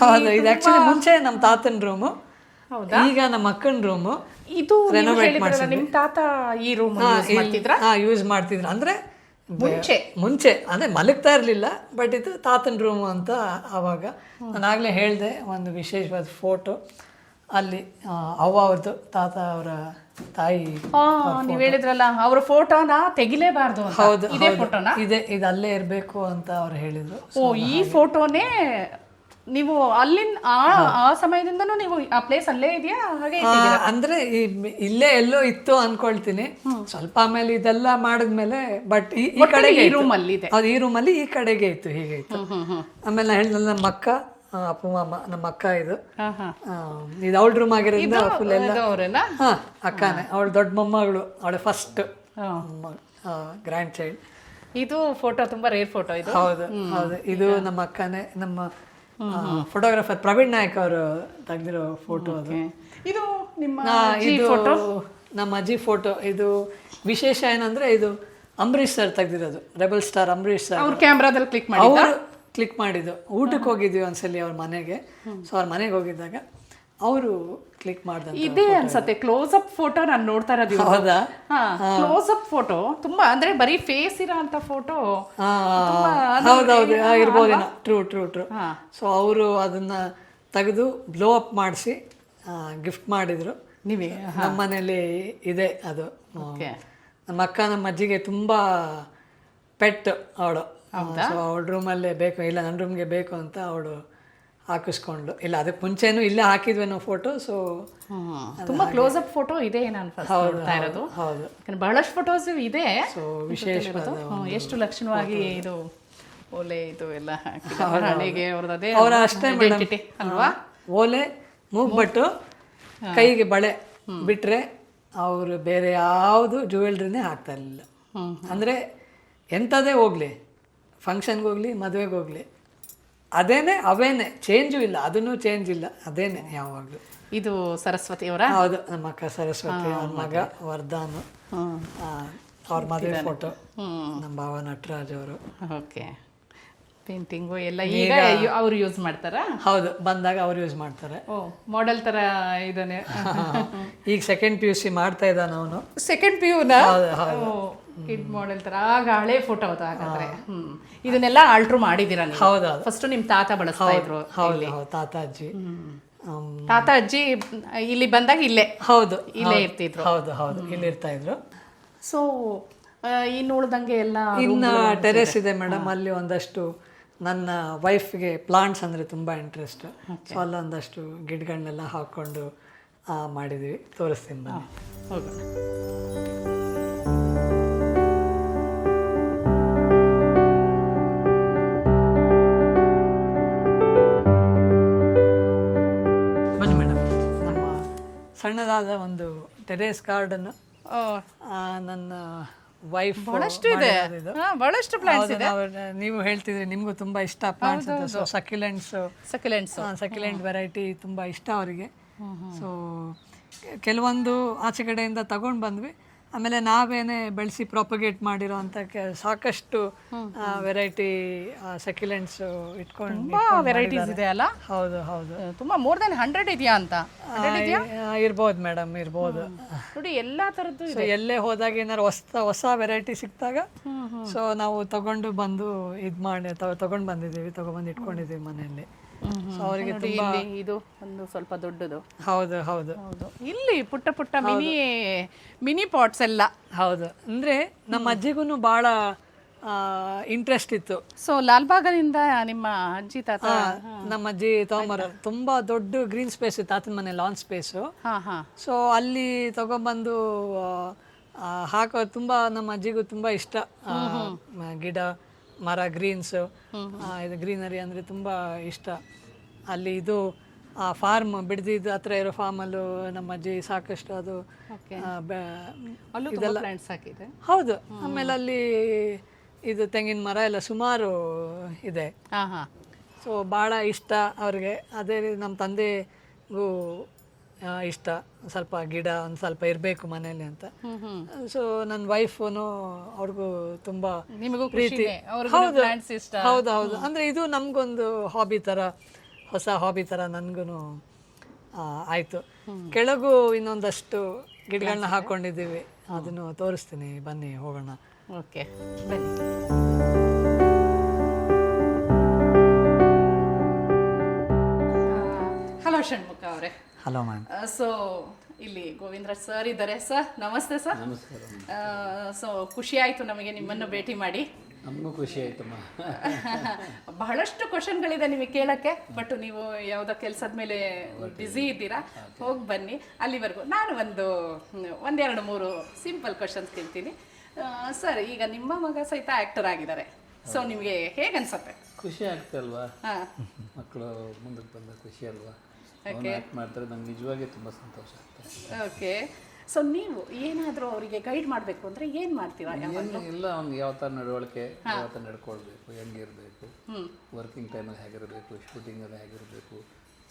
ಹೌದು, ಇದು ಆಕ್ಚುಲಿ ಮುಂಚೆ ನಮ್ಮ ತಾತನ ರೂಮು, ಹೌದಾ? ಈಗ ನಮ್ಮ ಅಕ್ಕನ ರೂಮು. ಇದು ರೆನೋವೇಟ್ ಮಾಡಿಸಿ ನಿಮ್ ತಾತ ಈ ರೂಮ್ ಮಾಡ್ತಿದ್ರ ಯೂಸ್ ಮಾಡ್ತಿದ್ರು. ಅಂದ್ರೆ ಮುಂಚೆ ಅಂದ್ರೆ ಮಲಗ್ತಾ ಇರ್ಲಿಲ್ಲ, ಬಟ್ ಇದು ತಾತನ ರೂಮು ಅಂತ. ಆವಾಗ ನಾನಾಗ್ಲೇ ಹೇಳಿದೆ, ಒಂದು ವಿಶೇಷವಾದ ಫೋಟೋ ಅಲ್ಲಿ ಅವ್ವ ಅವ್ರದ್ದು, ತಾತ ಅವರ ತಾಯಿ. ನೀವ್ ಹೇಳಿದ್ರಲ್ಲ ಅವ್ರ ಫೋಟೋನ ತೆಗಿಲೇಬಾರ್ದು ಅಂತ. ಹೌದು, ಇದೇ ಫೋಟೋನ ಇದು ಅಲ್ಲೇ ಇರ್ಬೇಕು ಅಂತ ಅವ್ರು ಹೇಳಿದ್ರು. ಈ ಫೋಟೋನೇ ನೀವು ಅಲ್ಲಿಂದ ಆ ಸಮಯದಿಂದನೂ ನೀವು ಆ ಪ್ಲೇಸ್ ಅಲ್ಲೇ ಇದೆಯಾ ಹಾಗೆ? ಅಂದ್ರೆ ಇಲ್ಲೇ ಎಲ್ಲೋ ಇತ್ತು ಅನ್ಕೊಳ್ತೀನಿ. ಸ್ವಲ್ಪ ಆಮೇಲೆ ಇದೆಲ್ಲ ಮಾಡಿದ್ಮೇಲೆ, ಬಟ್ ಈ ಕಡೆಗೆ ಈ ರೂಮ್ ಅಲ್ಲಿ ಇದೆ. ಹೌದು, ಈ ರೂಮಲ್ಲಿ ಈ ಕಡೆಗೆ ಇತ್ತು, ಹೀಗೆ ಇತ್ತು. ಆಮೇಲೆ ನಾ ಹೇಳಿದ್ನಲ್ಲ, ನಮ್ಮ ಅಕ್ಕ, ಅಪ್ಪು ಮಾಮ, ನಮ್ಮ ಅಕ್ಕ ಇದು ಅವಳ ರೂಮ್ ಆಗಿರೋದ್ರಿಂದ ಫುಲ್ ಎಲ್ಲ ಅಕ್ಕನೇ. ಅವಳು ದೊಡ್ಡ ಮೊಮ್ಮಗಳು, ಅವಳ ಫಸ್ಟ್ ಗ್ರ್ಯಾಂಡ್ ಚೈಲ್ಡ್. ಇದು ಫೋಟೋ ತುಂಬಾ ರೇರ್ ಫೋಟೋ ಇದು. ಹೌದು ಹೌದು, ಇದು ನಮ್ಮ ಅಕ್ಕನೇ. ನಮ್ಮ ಫೋಟೋಗ್ರಾಫರ್ ಪ್ರವೀಣ್ ನಾಯಕ್ ಅವರು ತೆಗೆದಿರೋ ಫೋಟೋ ಅದು. ಇದು ನಿಮ್ಮ ಇದು ನಮ್ಮ ಅಜ್ಜಿ ಫೋಟೋ. ಇದು ವಿಶೇಷ ಏನಂದ್ರೆ, ಇದು ಅಂಬರೀಶ್ ಸರ್ ತೆಗ್ದಿರೋದು, ರೆಬಲ್ ಸ್ಟಾರ್ ಅಂಬರೀಶ್ ಸರ್. ಅವ್ರ ಕ್ಯಾಮ್ರಾದಲ್ಲಿ ಕ್ಲಿಕ್ ಮಾಡಿದ್ದು. ಊಟಕ್ಕೆ ಹೋಗಿದ್ವಿ ಒಂದ್ಸಲಿ ಅವ್ರ ಮನೆಗೆ. ಸೊ ಅವ್ರ ಮನೆಗೆ ಹೋಗಿದ್ದಾಗ ಅವರು ಕ್ಲಿಕ್ ಮಾಡಿದ ಇದೇ ಅನ್ಸತ್ತೆ ಕ್ಲೋಸ್ ಅಪ್ ಫೋಟೋ ನಾನು ನೋಡ್ತಾ ಇರೋದು. ಹೌದಾ? ಕ್ಲೋಸ್ ಅಪ್ ಫೋಟೋ ತುಂಬಾ, ಅಂದ್ರೆ ಬರೀ ಫೇಸ್ ಇರೋ ಅಂತ ಫೋಟೋ. ಹೌದೌದು, ಇರ್ಬೋದೇನೋ. ಟ್ರೂ. ಸೊ ಅವರು ಅದನ್ನ ತೆಗೆದು ಬ್ಲೋ ಅಪ್ ಮಾಡಿಸಿ ಗಿಫ್ಟ್ ಮಾಡಿದ್ರು. ನೀವೇ ನಮ್ಮ ಮನೇಲಿ ಇದೆ ಅದು. ನಮ್ಮ ಅಕ್ಕ ನಮ್ಮ ಅಜ್ಜಿಗೆ ತುಂಬಾ ಪೆಟ್ ಅವಳು. ಸೊ ಅವಳ ರೂಮಲ್ಲೇ ಬೇಕು, ಇಲ್ಲ ನನ್ನ ರೂಮ್ಗೆ ಬೇಕು ಅಂತ ಅವಳು ಹಾಕಿಸ್ಕೊಂಡು. ಇಲ್ಲ, ಅದಕ್ಕೆ ಮುಂಚೆನೂ ಇಲ್ಲೇ ಹಾಕಿದ್ವಿ ನಾವು ಫೋಟೋ. ಸೊ ತುಂಬಾ ಕ್ಲೋಸ್ ಅಪ್ ಫೋಟೋ ಇದೆ ನಾನು ನೋಡ್ತಾ ಇರೋದು. ಹೌದು, ಬಹಳಷ್ಟು ಫೋಟೋಸ್ ಇದೆ. ಸೊ ವಿಶೇಷ ಎಷ್ಟು ಲಕ್ಷಣವಾಗಿ ಇದು ಓಲೆ ಇದು ಎಲ್ಲ ಹಣೆಗೆ ಅವ್ರದ್ದೇ ಅವರ ಅಷ್ಟೇ ಅಲ್ವಾ? ಓಲೆ, ಮೂಗ್ಬಟ್ಟು, ಕೈಗೆ ಬಳೆ ಬಿಟ್ರೆ ಅವರು ಬೇರೆ ಯಾವುದು ಜ್ಯುವೆಲ್ರಿನೇ ಹಾಕ್ತಾ ಇರಲಿಲ್ಲ. ಅಂದರೆ ಎಂಥದೇ ಹೋಗ್ಲಿ, ಫಂಕ್ಷನ್ಗೆ ಹೋಗ್ಲಿ, ಮದುವೆಗೆ ಹೋಗ್ಲಿ, ಅವೇನೆ, ಚೇಂಜು ಇಲ್ಲ, ಅದನ್ನು ಚೇಂಜ್ ಇಲ್ಲ, ಅದೇನೆ ಯಾವಾಗಲೂ. ಇದು ಸರಸ್ವತಿ ಅವರ? ಹೌದು, ನಮ್ಮ ಅಕ್ಕ ಸರಸ್ವತಿ, ಅವ್ರ ಮಗ ವರ್ಧಾನು, ಅವ್ರ ಮದುವೆ ಫೋಟೋ, ನಮ್ಮ ಭಾವ ನಟರಾಜ್ ಅವರು. ಓಕೆ, ಪೇಂಟಿಂಗು ಎಲ್ಲ ಈಗ ಅವ್ರು ಯೂಸ್ ಮಾಡ್ತಾರಾ? ಹೌದು, ಬಂದಾಗ ಅವ್ರು ಯೂಸ್ ಮಾಡ್ತಾರೆ. ಮಾಡೆಲ್ ತರ ಇದಾನೆ. ಈಗ ಸೆಕೆಂಡ್ PUC ಮಾಡ್ತಾ ಇದ್ದಾನ ಅವನು. ಸೆಕೆಂಡ್ PUನ ಕಿಡ್ ಮಾಡೆಲ್ ತರ. ಆಗ ಹಳೆ ಫೋಟೋ ಅದು ಹಾಗಾದ್ರೆ. ಇದನ್ನೆಲ್ಲ ಆಲ್ಟ್ರು ಮಾಡಿದೀರಾ ನೀವು? ಹೌದು, ಫಸ್ಟ್ ನಿಮ್ ತಾತ ಬಳಸ್ತಾ ಇದ್ರು. ಹೌದು, ತಾತ ಅಜ್ಜಿ. ತಾತ ಅಜ್ಜಿ ಇಲ್ಲಿ ಬಂದಾಗ ಇಲ್ಲೇ ಇರ್ತಿದ್ರು. ಹೌದು, ಇಲ್ಲಿ ಇರ್ತಾ ಇದ್ರು. ಸೊ ಇನ್ನು ಉಳ್ದಂಗೆ ಎಲ್ಲ ಇನ್ನು ಟೆರೆಸ್ ಇದೆ ಮೇಡಮ್. ಅಲ್ಲಿ ಒಂದಷ್ಟು ನನ್ನ ವೈಫ್ಗೆ ಪ್ಲಾಂಟ್ಸ್ ಅಂದರೆ ತುಂಬ ಇಂಟ್ರೆಸ್ಟ್. ಸೊ ಅಲ್ಲೊಂದಷ್ಟು ಗಿಡಗಳನ್ನೆಲ್ಲ ಹಾಕ್ಕೊಂಡು ಮಾಡಿದ್ವಿ. ತೋರಿಸ್ತೀನಿ ಬನ್ನಿ. ಹೋಗೋಣ. ಬನ್ನಿ ಮೇಡಮ್, ನಮ್ಮ ಸಣ್ಣದಾದ ಒಂದು ಟೆರೇಸ್ ಗಾರ್ಡನ್. ನನ್ನ ವೈಫ್ ಬಹಳಷ್ಟು ಇದೆ, ಬಹಳಷ್ಟು ಪ್ಲಾಂಟ್ಸ್ ಇದೆ. ನೀವು ಹೇಳ್ತಿದ್ರಿ ನಿಮ್ಗೂ ತುಂಬಾ ಇಷ್ಟ ಪ್ಲಾಂಟ್ಸ್ ಅಂತ. ಸೊ ಸಕ್ಯುಲೆಂಟ್ ವೆರೈಟಿ ತುಂಬಾ ಇಷ್ಟ ಅವರಿಗೆ. ಸೊ ಕೆಲವೊಂದು ಆಚೆ ಕಡೆಯಿಂದ ತಗೊಂಡು ಬಂದ್ವಿ. ಆಮೇಲೆ ನಾವೇನೇ ಬೆಳೆಸಿ ಪ್ರಾಪಗೇಟ್ ಮಾಡಿರೋ ಅಂತ ಸಾಕಷ್ಟು ವೆರೈಟಿ ಸಕ್ಯುಲೆಂಟ್ಸ್ ಇಟ್ಕೊಂಡು. ವೆರೈಟೀಸ್ ಇದೆ ಅಲ್ಲ? ಹೌದು, ತುಂಬಾ ಮೋರ್ ದನ್ 100 ಇದೆಯಾ ಅಂತ? ಇರ್ಬೋದು ಮೇಡಮ್, ಇರ್ಬೋದು. ನೋಡಿ ಎಲ್ಲಾ ತರದ್ದು ಇದೆ. ಎಲ್ಲೇ ಹೋದಾಗ ಏನಾರು ಹೊಸ ವೆರೈಟಿ ಸಿಕ್ತಾಗ ಸೊ ನಾವು ತಗೊಂಡು ಬಂದು ತಗೊಂಡು ಬಂದಿದ್ದೀವಿ, ತಗೊಂಡ್ಬಂದು ಇಟ್ಕೊಂಡಿದ್ದೀವಿ ಮನೆಯಲ್ಲಿ. ಸೊ ಅವರಿಗೆ ತುಂಬಾ ಇದು ಒಂದು ಸ್ವಲ್ಪ ದೊಡ್ಡದು. ಹೌದು. ಇಲ್ಲಿ ಪುಟ್ಟ ಮಿನಿ ಪಾಟ್ಸ್ ಎಲ್ಲ. ಹೌದು, ಅಂದ್ರೆ ನಮ್ಮ ಅಜ್ಜಿಗೂ ಬಹಳ ಇಂಟ್ರೆಸ್ಟ್ ಇತ್ತು. ಸೊ ಲಾಲ್ಬಾಗನಿಂದ ನಿಮ್ಮ ಅಜ್ಜಿ ತಾತ, ನಮ್ಮ ಅಜ್ಜಿ ತಗೊಂಬರ ತುಂಬಾ ದೊಡ್ಡ ಗ್ರೀನ್ ಸ್ಪೇಸ್ ಇತ್ತು ತಾತನ ಮನೆ, ಲಾನ್ ಸ್ಪೇಸು. ಸೊ ಅಲ್ಲಿ ತಗೊಂಡ್ಬಂದು ಹಾಕೋ ತುಂಬಾ ನಮ್ಮ ಅಜ್ಜಿಗೂ ತುಂಬಾ ಇಷ್ಟ. ಗಿಡ ಮರ, ಗ್ರೀನ್ಸ್, ಇದು ಗ್ರೀನರಿ ಅಂದರೆ ತುಂಬ ಇಷ್ಟ. ಅಲ್ಲಿ ಇದು ಫಾರ್ಮ್ ಬಿಡ್ದಿದ್ದು ಹತ್ರ ಇರೋ ಫಾರ್ಮಲ್ಲೂ ನಮ್ಮ ಅಜ್ಜಿ ಸಾಕಷ್ಟು ಅದು ಇದೆಲ್ಲ ಪ್ಲಾಂಟ್ಸ್ ಹಾಕಿದೆ. ಹೌದು, ಆಮೇಲೆ ಅಲ್ಲಿ ಇದು ತೆಂಗಿನ ಮರ ಎಲ್ಲ ಸುಮಾರು ಇದೆ. ಸೊ ಭಾಳ ಇಷ್ಟ ಅವ್ರಿಗೆ. ಅದೇ ನಮ್ಮ ತಂದೆಗೂ ಇಷ್ಟ, ಸ್ವಲ್ಪ ಗಿಡ ಒಂದು ಸ್ವಲ್ಪ ಇರಬೇಕು ಮನೇಲಿ ಅಂತ. ಸೊ ನನ್ನ ವೈಫನು ಅವ್ರಿಗೂ ತುಂಬ ಪ್ರೀತಿ. ಹೌದು, ಅಂದ್ರೆ ಇದು ನಮ್ಗೊಂದು ಹಾಬಿ ಥರ ಹೊಸ ಹಾಬಿ ಥರ ನನಗೂ ಆಯಿತು. ಕೆಳಗೂ ಇನ್ನೊಂದಷ್ಟು ಗಿಡಗಳನ್ನ ಹಾಕ್ಕೊಂಡಿದ್ದೀವಿ, ಅದನ್ನು ತೋರಿಸ್ತೀನಿ, ಬನ್ನಿ ಹೋಗೋಣ. ಓಕೆ ಬನ್ನಿ. ಹಲೋ ಷಣ್ಮುಖ ಅವರೇ. Hello ma'am. ಸೊ ಇಲ್ಲಿ ಗೋವಿಂದ್ರ ಸರ್ ಇದ್ದಾರೆ. ಸರ್ ನಮಸ್ತೆ ಸರ್. ಸೊ ಖುಷಿ ಆಯಿತು ನಮಗೆ ನಿಮ್ಮನ್ನು ಭೇಟಿ ಮಾಡಿ. ನಮಗೂ ಖುಷಿ ಆಯ್ತಮ್ಮ. ಬಹಳಷ್ಟು ಕ್ವಶನ್ಗಳಿದೆ ನಿಮಗೆ ಕೇಳೋಕ್ಕೆ, ಬಟ್ ನೀವು ಯಾವುದೋ ಕೆಲಸದ ಮೇಲೆ ಬ್ಯುಸಿ ಇದ್ದೀರಾ. ಹೋಗಿ ಬನ್ನಿ, ಅಲ್ಲಿವರೆಗೂ ನಾನು ಒಂದೆರಡು ಮೂರು ಸಿಂಪಲ್ ಕ್ವಶನ್ಸ್ ಕೇಳ್ತೀನಿ. ಸರ್, ಈಗ ನಿಮ್ಮ ಮಗ ಸಹಿತ ಆ್ಯಕ್ಟರ್ ಆಗಿದ್ದಾರೆ. ಸೊ ನಿಮಗೆ ಹೇಗೆ ಅನ್ಸುತ್ತೆ? ಖುಷಿ ಆಗ್ತಾ ಅಲ್ವಾ? ಮಕ್ಕಳು ಮುಂದಕ್ಕೆ ಬಂದ ಖುಷಿ ಅಲ್ವಾ? ಆ್ಯಕ್ಟ್ ಮಾಡ್ತಾರೆ, ನಂಗೆ ನಿಜವಾಗಿ ತುಂಬ ಸಂತೋಷ ಆಗ್ತದೆ. ಓಕೆ. ಸೊ ನೀವು ಏನಾದರೂ ಅವರಿಗೆ ಗೈಡ್ ಮಾಡಬೇಕು ಅಂದರೆ ಏನು ಮಾಡ್ತೀರಾ? ಇಲ್ಲ, ಅವ್ನಿಗೆ ಯಾವ ಥರ ನಡವಳಿಕೆ, ಯಾವ ಥರ ನಡ್ಕೊಳ್ಬೇಕು, ಹೆಂಗಿರಬೇಕು, ವರ್ಕಿಂಗ್ ಟೈಮಲ್ಲಿ ಹೇಗಿರಬೇಕು, ಶೂಟಿಂಗಲ್ಲಿ ಹೇಗಿರಬೇಕು,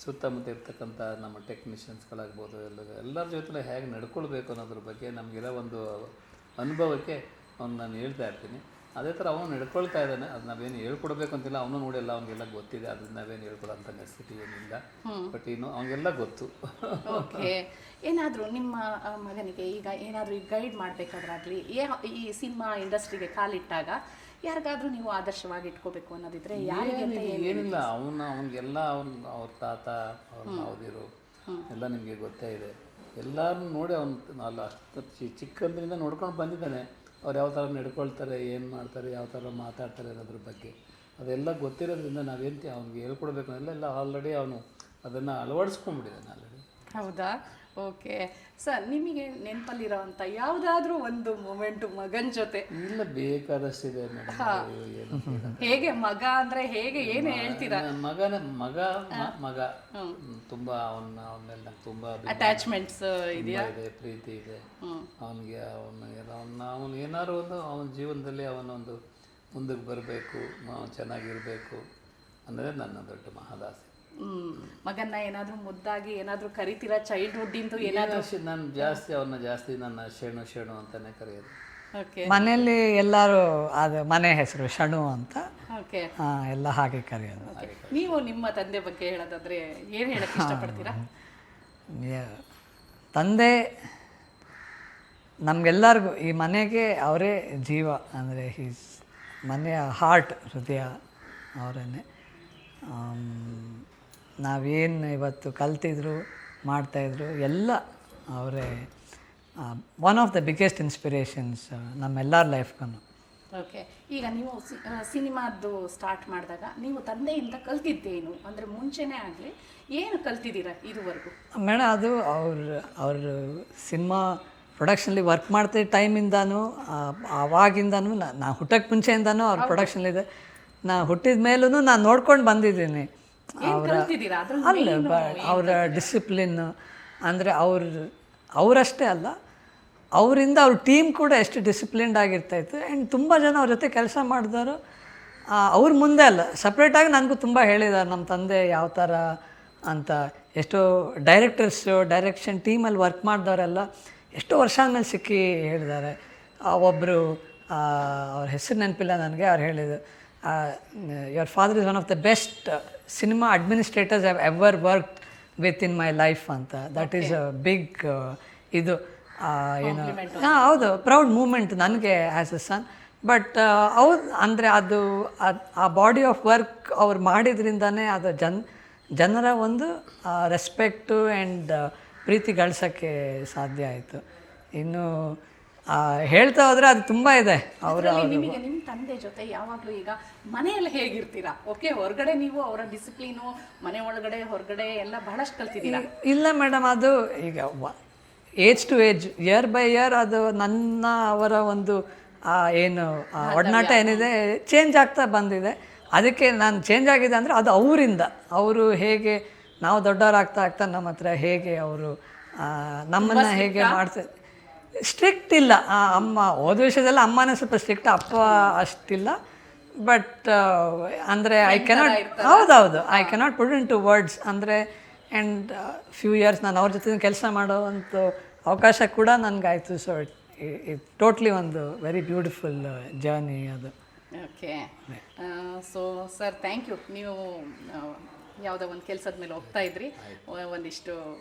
ಸುತ್ತಮುತ್ತ ಇರ್ತಕ್ಕಂಥ ನಮ್ಮ ಟೆಕ್ನಿಷಿಯನ್ಸ್ಗಳಾಗ್ಬೋದು, ಎಲ್ಲರ ಜೊತೆ ಹೇಗೆ ನಡ್ಕೊಳ್ಬೇಕು ಅನ್ನೋದ್ರ ಬಗ್ಗೆ ನಮಗಿರೋ ಒಂದು ಅನುಭವಕ್ಕೆ ನಾನು ಹೇಳ್ತಾ ಇರ್ತೀನಿ. ಅದೇ ಥರ ಅವನು ನಡ್ಕೊಳ್ತಾ ಇದ್ದಾನೆ. ಅದು ನಾವೇನು ಹೇಳ್ಕೊಡ್ಬೇಕು ಅಂತಿಲ್ಲ, ಅವನು ನೋಡಿ ಎಲ್ಲ ಅವ್ನಿಗೆಲ್ಲ ಗೊತ್ತಿದೆ, ಅದನ್ನ ನಾವೇನು ಹೇಳ್ಕೊಡೋ ಅಂತ ನೆಸಿಟಿ ಏನಿಲ್ಲ. ಬಟ್ ಇನ್ನು ಅವನಿಗೆಲ್ಲ ಗೊತ್ತು. ಓಕೆ. ಏನಾದರೂ ನಿಮ್ಮ ಮಗನಿಗೆ ಈಗ ಏನಾದರೂ ಗೈಡ್ ಮಾಡಬೇಕಾದ್ರಾಗಲಿ, ಈ ಸಿನಿಮಾ ಇಂಡಸ್ಟ್ರಿಗೆ ಕಾಲಿಟ್ಟಾಗ ಯಾರಿಗಾದ್ರೂ ನೀವು ಆದರ್ಶವಾಗಿ ಇಟ್ಕೋಬೇಕು ಅನ್ನೋದಿದ್ರೆ ಯಾರಿಗೆ? ಏನಿಲ್ಲ, ಅವನಿಗೆಲ್ಲ ಅವ್ರ ತಾತ, ಅವ್ರ ಮಾವದಿರು ಎಲ್ಲ ನಿಮಗೆ ಗೊತ್ತೇ ಇದೆ. ಎಲ್ಲರೂ ನೋಡಿ ಅವನು ಅಷ್ಟು ಚಿಕ್ಕಂದ್ರಿಂದ ನೋಡ್ಕೊಂಡು ಬಂದಿದ್ದಾನೆ. ಅವ್ರು ಯಾವ ಥರ ನಡ್ಕೊಳ್ತಾರೆ, ಏನು ಮಾಡ್ತಾರೆ, ಯಾವ ಥರ ಮಾತಾಡ್ತಾರೆ ಅನ್ನೋದ್ರ ಬಗ್ಗೆ ಅದೆಲ್ಲ ಗೊತ್ತಿರೋದ್ರಿಂದ ನಾವೇನು ಅವ್ನಿಗೆ ಹೇಳ್ಕೊಡ್ಬೇಕು ಎಲ್ಲ ಆಲ್ರೆಡಿ ಅವನು ಅದನ್ನು ಅಳವಡಿಸ್ಕೊಂಡ್ಬಿಟ್ಟಿದ್ದಾನೆ ಆಲ್ರೆಡಿ. ಹೌದಾ? ಓಕೆ. ಸರ್, ನಿಮಗೆ ನೆನಪಲ್ಲಿರೋವಂಥ ಯಾವುದಾದ್ರೂ ಒಂದು ಮೂಮೆಂಟು ಮಗನ ಜೊತೆ? ಇಲ್ಲ, ಬೇಕಾದಷ್ಟಿದೆ ಮೇಡಮ್. ಹೇಗೆ ಮಗ ಅಂದರೆ ಹೇಗೆ, ಏನು ಹೇಳ್ತೀರಾ? ಮಗ ತುಂಬ ಅವನ ಮೇಲೆ ನಂಗೆ ತುಂಬ ಅಟ್ಯಾಚ್ಮೆಂಟ್ಸ್ ಇದೆಯಾ? ಇದೆ, ಪ್ರೀತಿ ಇದೆ ಅವನಿಗೆ. ಅವನು ಏನಾದ್ರು ಒಂದು ಅವನ ಜೀವನದಲ್ಲಿ ಅವನೊಂದು ಮುಂದಕ್ಕೆ ಬರಬೇಕು, ಚೆನ್ನಾಗಿರಬೇಕು ಅನ್ನೋದೇ ನನ್ನ ದೊಡ್ಡ ಮಹದಾಸೆ. ಮಗನ್ನ ಏನಾದರೂ ಮುದ್ದಾಗಿ ಏನಾದರೂ ಕರಿತೀರಾ? ಚೈಲ್ಡ್ಹುಡ್ಡಿಂದು ಏನಾದರೂ? ನಾನು ಜಾಸ್ತಿ ನನ್ನ ಶೇಣು ಅಂತಾನೆ ಕರೆಯೋದು. ಓಕೆ. ಮನೆಯಲ್ಲಿ ಎಲ್ಲರೂ ಅದು ಮನೆ ಹೆಸರು ಶಣು ಅಂತ. ಓಕೆ. ಎಲ್ಲ ಹಾಗೆ ಕರೆಯೋದು. ನೀವು ನಿಮ್ಮ ತಂದೆ ಬಗ್ಗೆ ಹೇಳೋದಾದ್ರೆ ಏನು ಹೇಳಕ್ಕೆ ಇಷ್ಟಪಡ್ತೀರಾ? ತಂದೆ ನಮಗೆಲ್ಲರಿಗೂ, ಈ ಮನೆಗೆ ಅವರೇ ಜೀವ, ಅಂದರೆ ಮನೆಯ ಹಾರ್ಟ್, ಹೃದಯ ಅವರನ್ನೇ. ನಾವೇನು ಇವತ್ತು ಕಲ್ತಿದ್ರು, ಮಾಡ್ತಾಯಿದ್ರು ಎಲ್ಲ ಅವರೇ. One of the biggest inspirations ನಮ್ಮೆಲ್ಲರ ಲೈಫ್ಗೂ. ಓಕೆ. ಈಗ ನೀವು ಸಿನಿಮಾದ್ದು ಸ್ಟಾರ್ಟ್ ಮಾಡಿದಾಗ ನೀವು ತಂದೆಯಿಂದ ಕಲ್ತಿದ್ದೇನು ಅಂದರೆ ಮುಂಚೆನೇ ಆಗಲಿ ಏನು ಕಲ್ತಿದ್ದೀರಾ ಇದುವರೆಗೂ? ಮೇಡಮ್, ಅದು ಅವ್ರ ಸಿನಿಮಾ ಪ್ರೊಡಕ್ಷನ್ಲಿ ವರ್ಕ್ ಮಾಡ್ತಿದ್ದ ಟೈಮಿಂದನೂ, ಆವಾಗಿಂದನೂ, ನಾನು ಹುಟ್ಟಕ್ಕೆ ಮುಂಚೆಯಿಂದನೂ ಅವ್ರ ಪ್ರೊಡಕ್ಷನ್ಲಿದೆ. ನಾನು ಹುಟ್ಟಿದ ಮೇಲೂ ನಾನು ನೋಡ್ಕೊಂಡು ಬಂದಿದ್ದೀನಿ ಅವರ ಡಿಸಿಪ್ಲಿನ್. ಅಂದರೆ ಅವರಷ್ಟೇ ಅಲ್ಲ, ಅವರಿಂದ ಅವ್ರ ಟೀಮ್ ಕೂಡ ಎಷ್ಟು ಡಿಸಿಪ್ಲಿನ್ಡ್ ಆಗಿರ್ತಾಯಿತ್ತು. ಆ್ಯಂಡ್ ತುಂಬ ಜನ ಅವ್ರ ಜೊತೆ ಕೆಲಸ ಮಾಡಿದವರು ಅವ್ರ ಮುಂದೆ ಅಲ್ಲ, ಸಪ್ರೇಟಾಗಿ ನನಗೂ ತುಂಬ ಹೇಳಿದ್ದಾರೆ ನಮ್ಮ ತಂದೆ ಯಾವ ಥರ ಅಂತ. ಎಷ್ಟೋ ಡೈರೆಕ್ಷನ್ ಟೀಮಲ್ಲಿ ವರ್ಕ್ ಮಾಡಿದವರೆಲ್ಲ ಎಷ್ಟೋ ವರ್ಷ ಆದಮೇಲೆ ಸಿಕ್ಕಿ ಹೇಳಿದ್ದಾರೆ. ಒಬ್ಬರು ಅವ್ರ ಹೆಸರು ನೆನಪಿಲ್ಲ ನನಗೆ, ಅವ್ರು ಹೇಳಿದ್ರು, your father is one of the best cinema administrators I've ever worked with in my life ಅಂತ. ದಟ್ ಈಸ್ ಅ ಬಿಗ್ ಇದು ಏನು, ಹೌದು, ಪ್ರೌಡ್ ಮೂಮೆಂಟ್ ನನಗೆ ಆ್ಯಸ್ ಎ ಸನ್. ಬಟ್ ಅವ್ರು ಅಂದರೆ ಅದು ಆ ಬಾಡಿ ಆಫ್ ವರ್ಕ್ ಅವ್ರು ಮಾಡಿದ್ರಿಂದನೇ ಅದು ಜನರ ಒಂದು ರೆಸ್ಪೆಕ್ಟು ಆ್ಯಂಡ್ ಪ್ರೀತಿ ಗಳಿಸೋಕ್ಕೆ ಸಾಧ್ಯ ಆಯಿತು. ಇನ್ನು ಹೇಳ್ತಾ ಹೋದರೆ ಅದು ತುಂಬ ಇದೆ. ನಿಮಗೆ ನಿಮ್ಮ ತಂದೆ ಜೊತೆ ಯಾವಾಗಲೂ ಈಗ ಮನೆಯಲ್ಲಿ ಹೇಗಿರ್ತೀರಾ? ಓಕೆ, ಹೊರಗಡೆ ನೀವು ಅವರ ಡಿಸಿಪ್ಲೀನು, ಮನೆ ಒಳಗಡೆ ಹೊರಗಡೆ ಎಲ್ಲ ಬಹಳಷ್ಟು ಕಲ್ತಿದ್ದೀರಾ? ಇಲ್ಲ ಮೇಡಮ್, ಅದು ಈಗ age to age, year by year ಅದು ಅವರ ಒಂದು ಏನು ಒಡನಾಟ ಏನಿದೆ ಚೇಂಜ್ ಆಗ್ತಾ ಬಂದಿದೆ. ಅದಕ್ಕೆ ನಾನು ಚೇಂಜ್ ಆಗಿದೆ ಅಂದರೆ ಅದು ಅವರಿಂದ. ಅವರು ಹೇಗೆ ನಾವು ದೊಡ್ಡವರಾಗ್ತಾ ನಮ್ಮ ಹತ್ರ ಹೇಗೆ ಅವರು ನಮ್ಮನ್ನು ಹೇಗೆ ಮಾಡ್ತಾರೆ. ಸ್ಟ್ರಿಕ್ಟ್ ಇಲ್ಲ, ಅಮ್ಮ ಓದೋ ವಿಷಯದಲ್ಲಿ ಅಮ್ಮನೇ ಸ್ವಲ್ಪ ಸ್ಟ್ರಿಕ್ಟ್, ಅಪ್ಪ ಅಷ್ಟಿಲ್ಲ. ಬಟ್ ಅಂದರೆ I cannot put into words. ಅಂದರೆ ಆ್ಯಂಡ್ ಫ್ಯೂ ಇಯರ್ಸ್ ನಾನು ಅವ್ರ ಜೊತೆ ಕೆಲಸ ಮಾಡೋವಂಥ ಅವಕಾಶ ಕೂಡ ನನಗಾಯಿತು. ಸೊ ಇಟ್ ಟೋಟ್ಲಿ ಒಂದು ವೆರಿ ಬ್ಯೂಟಿಫುಲ್ ಜರ್ನಿ ಅದು. Okay. So sir, thank you. ನೀವು ಯಾವುದೋ ಒಂದು ಕೆಲಸದ ಮೇಲೆ ಹೋಗ್ತಾ ಇದ್ರಿ, ಒಂದಿಷ್ಟು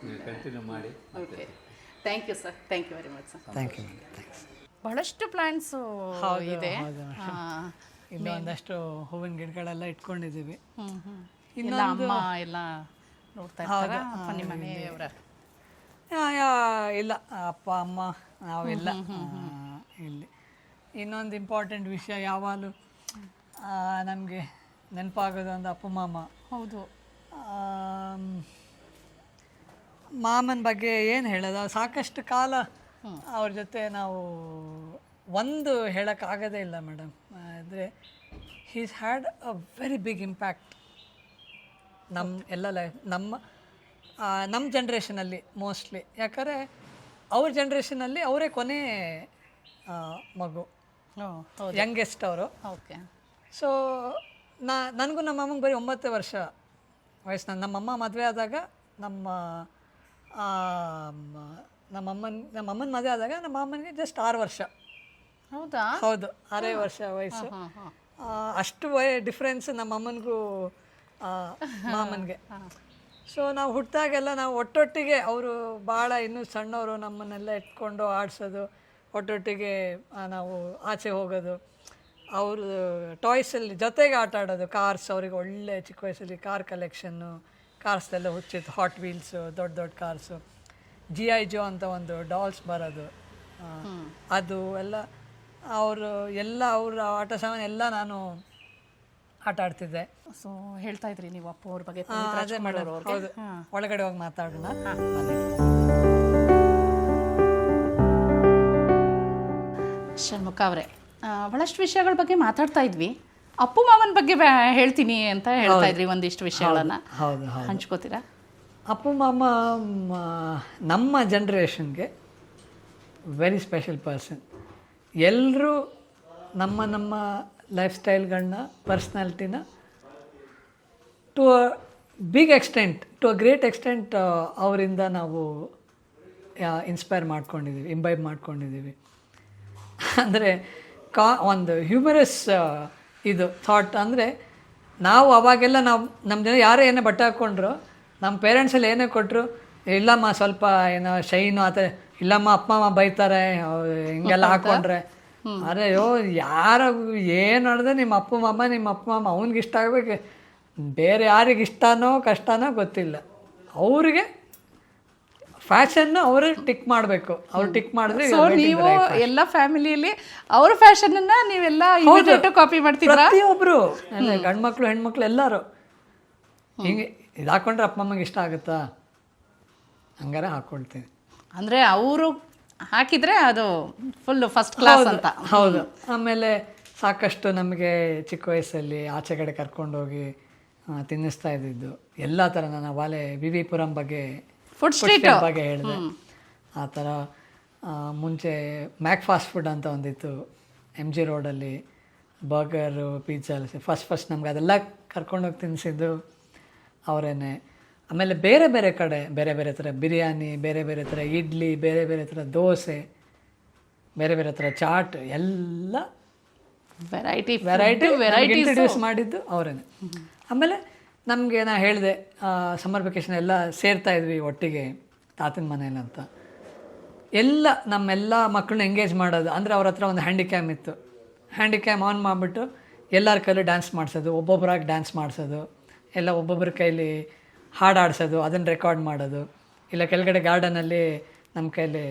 ಕಂಟಿನ್ಯೂ ಮಾಡಿ. Okay, thank you sir, thank you very much sir. Thank you thanks. ಬಹಳಷ್ಟು ಪ್ಲಾಂಟ್ಸು ಇದೆ. ಇಲ್ಲಿ ಒಂದಷ್ಟು ಹೂವಿನ ಗಿಡಗಳೆಲ್ಲ ಇಟ್ಕೊಂಡಿದ್ದೀವಿ. ಇಲ್ಲ ಅಮ್ಮ ಎಲ್ಲ ನೋಡ್ತಾ ಇರ್ತಾರಾ ಅಥವಾ ನಿಮ್ಮ ಮನೆಯವರ? ಇಲ್ಲ, ಅಪ್ಪ ಅಮ್ಮ ನಾವೆಲ್ಲ ಇಲ್ಲಿ. ಇನ್ನೊಂದು ಇಂಪಾರ್ಟೆಂಟ್ ವಿಷಯ ಯಾವಾಗಲೂ ನಮಗೆ ನೆನಪಾಗೋದು ಒಂದು ಅಪ್ಪ ಮಾಮ. ಹೌದು, ಮಾಮನ ಬಗ್ಗೆ ಏನು ಹೇಳೋದು, ಸಾಕಷ್ಟು ಕಾಲ ಅವ್ರ ಜೊತೆ ನಾವು ಒಂದು ಹೇಳೋಕ್ಕಾಗೋದೇ ಇಲ್ಲ ಮೇಡಮ್. ಅಂದರೆ he's had a very big impact ನಮ್ಮ ಎಲ್ಲ ಲೈಫ್, ನಮ್ಮ ಜನ್ರೇಷನಲ್ಲಿ ಮೋಸ್ಟ್ಲಿ. ಯಾಕಂದರೆ ಅವ್ರ ಜನ್ರೇಷನಲ್ಲಿ ಅವರೇ ಕೊನೆ ಮಗು, ಯಂಗೆಸ್ಟ್ ಅವರು. ಓಕೆ. ಸೊ ನನಗೂ ನಮ್ಮ ಅಮ್ಮಂಗೆ ಬರೀ 9 ವರ್ಷ ವಯಸ್ಸಿನ. ನಮ್ಮಮ್ಮ ಮದುವೆ ಆದಾಗ ನಮ್ಮಮ್ಮನ ಮದುವೆ ಆದಾಗ ನಮ್ಮ ಅಮ್ಮನಿಗೆ ಜಸ್ಟ್ 6 ವರ್ಷ. ಹೌದಾ? ಹೌದು, 6 ವರ್ಷ ವಯಸ್ಸು. ಅಷ್ಟು ಡಿಫ್ರೆನ್ಸ್ ನಮ್ಮ ಅಮ್ಮನಿಗೂ ಮಾಮನಿಗೆ. ಸೊ ನಾವು ಹುಟ್ಟಿದಾಗೆಲ್ಲ ನಾವು ಒಟ್ಟೊಟ್ಟಿಗೆ, ಅವರು ಭಾಳ ಇನ್ನೂ ಸಣ್ಣವರು, ನಮ್ಮನ್ನೆಲ್ಲ ಎತ್ಕೊಂಡು ಆಡಿಸೋದು, ಒಟ್ಟೊಟ್ಟಿಗೆ ನಾವು ಆಚೆ ಹೋಗೋದು, ಅವರು ಟಾಯ್ಸಲ್ಲಿ ಜೊತೆಗೆ ಆಟ ಆಡೋದು. ಕಾರ್ಸ್, ಅವರಿಗೆ ಒಳ್ಳೆ ಚಿಕ್ಕ ವಯಸ್ಸಲ್ಲಿ ಕಾರ್ ಕಲೆಕ್ಷನ್ನು, ಕಾರ್ಸ್ದೆಲ್ಲ ಹುಚ್ಚಿತ್ತು, ಹಾಟ್ ವೀಲ್ಸು, ದೊಡ್ಡ ದೊಡ್ಡ ಕಾರ್ಸು, G.I. Joe ಅಂತ ಒಂದು ಡಾಲ್ಸ್ ಬರೋದು, ಅದು ಎಲ್ಲ ಅವರು ಎಲ್ಲ ಅವ್ರ ಆಟ ಸಾಮಾನು ಎಲ್ಲ ನಾನು ಆಟ ಆಡ್ತಿದ್ದೆ. ಸೊ ಹೇಳ್ತಾ ಇದ್ರಿ ನೀವು ಅಪ್ಪ ಅವ್ರ ಬಗ್ಗೆ. ಅದೇ ಮೇಡಮ್, ಹೌದು. ಒಳಗಡೆ ಹೋಗಿ ಮಾತಾಡೋಣ. ಷಣ್ಮುಖ ಅವರೇ, ಬಹಳಷ್ಟು ವಿಷಯಗಳ ಬಗ್ಗೆ ಮಾತಾಡ್ತಾ ಇದ್ವಿ. ಅಪ್ಪು ಮಾವನ ಬಗ್ಗೆ ಹೇಳ್ತೀನಿ ಅಂತ ಹೇಳ್ತಾ ಇದ್ರಿ, ಒಂದಿಷ್ಟು ವಿಷಯಗಳನ್ನ ಹೌದು ಹಂಚ್ಕೋತೀರಾ? ಅಪ್ಪು ಮಾಮ ನಮ್ಮ ಜನ್ರೇಷನ್ಗೆ ವೆರಿ ಸ್ಪೆಷಲ್ ಪರ್ಸನ್. ಎಲ್ಲರೂ ನಮ್ಮ ಲೈಫ್ ಸ್ಟೈಲ್ಗಳನ್ನ, ಪರ್ಸ್ನಾಲಿಟಿನ to a big extent, to a great extent ಅವರಿಂದ ನಾವು ಇನ್ಸ್ಪೈರ್ ಮಾಡ್ಕೊಂಡಿದ್ದೀವಿ, ಇಂಬೈಬ್ ಮಾಡ್ಕೊಂಡಿದ್ದೀವಿ. ಅಂದರೆ ಒಂದು ಹ್ಯೂಮರಸ್ ಇದು ಥಾಟ್. ಅಂದರೆ ನಾವು ಅವಾಗೆಲ್ಲ ನಮ್ಮ ಜನ ಯಾರೇ ಏನೇ ಬಟ್ಟೆ ಹಾಕ್ಕೊಂಡ್ರು, ನಮ್ಮ ಪೇರೆಂಟ್ಸಲ್ಲಿ ಏನೇ ಕೊಟ್ಟರು, ಇಲ್ಲಮ್ಮ ಸ್ವಲ್ಪ ಏನೋ ಶೈನು ಆ ಥರ, ಇಲ್ಲಮ್ಮ ಅಪ್ಪ ಅಮ್ಮ ಬೈತಾರೆ ಹಿಂಗೆಲ್ಲ ಹಾಕ್ಕೊಂಡ್ರೆ. ಅರೆ ಯೋ, ಯಾರು ಏನು ಮಾಡಿದ್ರೆ ನಿಮ್ಮ ಅಪ್ಪ ಮಾಮ ಅವ್ನಿಗೆ ಇಷ್ಟ ಆಗಬೇಕು, ಬೇರೆ ಯಾರಿಗೆ ಇಷ್ಟನೋ ಕಷ್ಟನೋ ಗೊತ್ತಿಲ್ಲ, ಅವ್ರಿಗೆ ಫ್ಯಾಷನ್ ಅವರು ಟಿಕ್ ಮಾಡಬೇಕು. ಅವ್ರು ಟಿಕ್ ಮಾಡಿದ್ರೆ ನೀವು ಎಲ್ಲ ಫ್ಯಾಮಿಲಿಯಲ್ಲಿ ಅವ್ರ ಫ್ಯಾಷನ್ ಅನ್ನ ನೀವೆಲ್ಲ ಕಾಪಿ ಮಾಡ್ತೀರಾ? ಪ್ರತಿಯೊಬ್ರು, ಗಂಡ್ಮಕ್ಳು ಹೆಣ್ಮಕ್ಳು ಎಲ್ಲರೂ ಹಿಂಗೆ ಇದು ಹಾಕೊಂಡ್ರೆ ಅಪ್ಪ ಅಮ್ಮಗೆ ಇಷ್ಟ ಆಗುತ್ತಾ, ಹಂಗಾರೆ ಹಾಕ್ಕೊಳ್ತೀನಿ. ಅಂದರೆ ಅವರು ಹಾಕಿದರೆ ಅದು ಫುಲ್ಲು ಫಸ್ಟ್ ಕ್ಲಾಸ್ ಅಂತ. ಹೌದು. ಆಮೇಲೆ ಸಾಕಷ್ಟು ನಮಗೆ ಚಿಕ್ಕ ವಯಸ್ಸಲ್ಲಿ ಆಚೆ ಕಡೆ ಕರ್ಕೊಂಡೋಗಿ ತಿನ್ನಿಸ್ತಾ ಇದ್ದಿದ್ದು ಎಲ್ಲ ಥರ. ನಾನು ಅವಾಲೆ ವಿ.ವಿ.ಪುರಂ ಬಗ್ಗೆ, ಫುಡ್ ಸ್ಟ್ರೀಟ್ ಬಗ್ಗೆ ಹೇಳಿದೆ. ಆ ಥರ ಮುಂಚೆ ಮ್ಯಾಕ್ ಫಾಸ್ಟ್ ಫುಡ್ ಅಂತ ಒಂದಿತ್ತು MG ರೋಡಲ್ಲಿ, ಬರ್ಗರು, ಪಿಜ್ಜಾ ಫಸ್ಟ್ ನಮ್ಗೆ ಅದೆಲ್ಲ ಕರ್ಕೊಂಡೋಗಿ ತಿನ್ನಿಸಿದ್ದು ಅವರೇನೆ. ಆಮೇಲೆ ಬೇರೆ ಬೇರೆ ಕಡೆ ಬೇರೆ ಬೇರೆ ಥರ ಬಿರಿಯಾನಿ, ಬೇರೆ ಬೇರೆ ಥರ ಇಡ್ಲಿ, ಬೇರೆ ಬೇರೆ ಥರ ದೋಸೆ, ಬೇರೆ ಬೇರೆ ಥರ ಚಾಟ್, ಎಲ್ಲ ವೆರೈಟಿ ಇಂಟ್ರಡ್ಯೂಸ್ ಮಾಡಿದ್ದು ಅವರೇನೆ. ಆಮೇಲೆ ನಮಗೆ ನಾ ಹೇಳಿದೆ, ಸಮ್ಮರ್ ವೆಕೇಷನ್ ಎಲ್ಲ ಸೇರ್ತಾ ಇದ್ವಿ ಒಟ್ಟಿಗೆ ತಾತನ ಮನೇಲಿ ಅಂತ. ಎಲ್ಲ ನಮ್ಮೆಲ್ಲ ಮಕ್ಕಳನ್ನ ಎಂಗೇಜ್ ಮಾಡೋದು. ಅಂದರೆ ಅವ್ರ ಹತ್ರ ಒಂದು ಹ್ಯಾಂಡಿಕ್ಯಾಮ್ ಇತ್ತು, ಹ್ಯಾಂಡಿಕ್ಯಾಮ್ ಆನ್ ಮಾಡಿಬಿಟ್ಟು ಎಲ್ಲರ ಕೈಲಿ ಡ್ಯಾನ್ಸ್ ಮಾಡಿಸೋದು, ಒಬ್ಬೊಬ್ಬರಾಗಿ ಡ್ಯಾನ್ಸ್ ಮಾಡಿಸೋದು, ಎಲ್ಲ ಒಬ್ಬೊಬ್ಬರ ಕೈಲಿ ಹಾಡು ಆಡಿಸೋದು, ಅದನ್ನು ರೆಕಾರ್ಡ್ ಮಾಡೋದು. ಇಲ್ಲ ಕೆಳಗಡೆ ಗಾರ್ಡನಲ್ಲಿ ನಮ್ಮ ಕೈಲಿ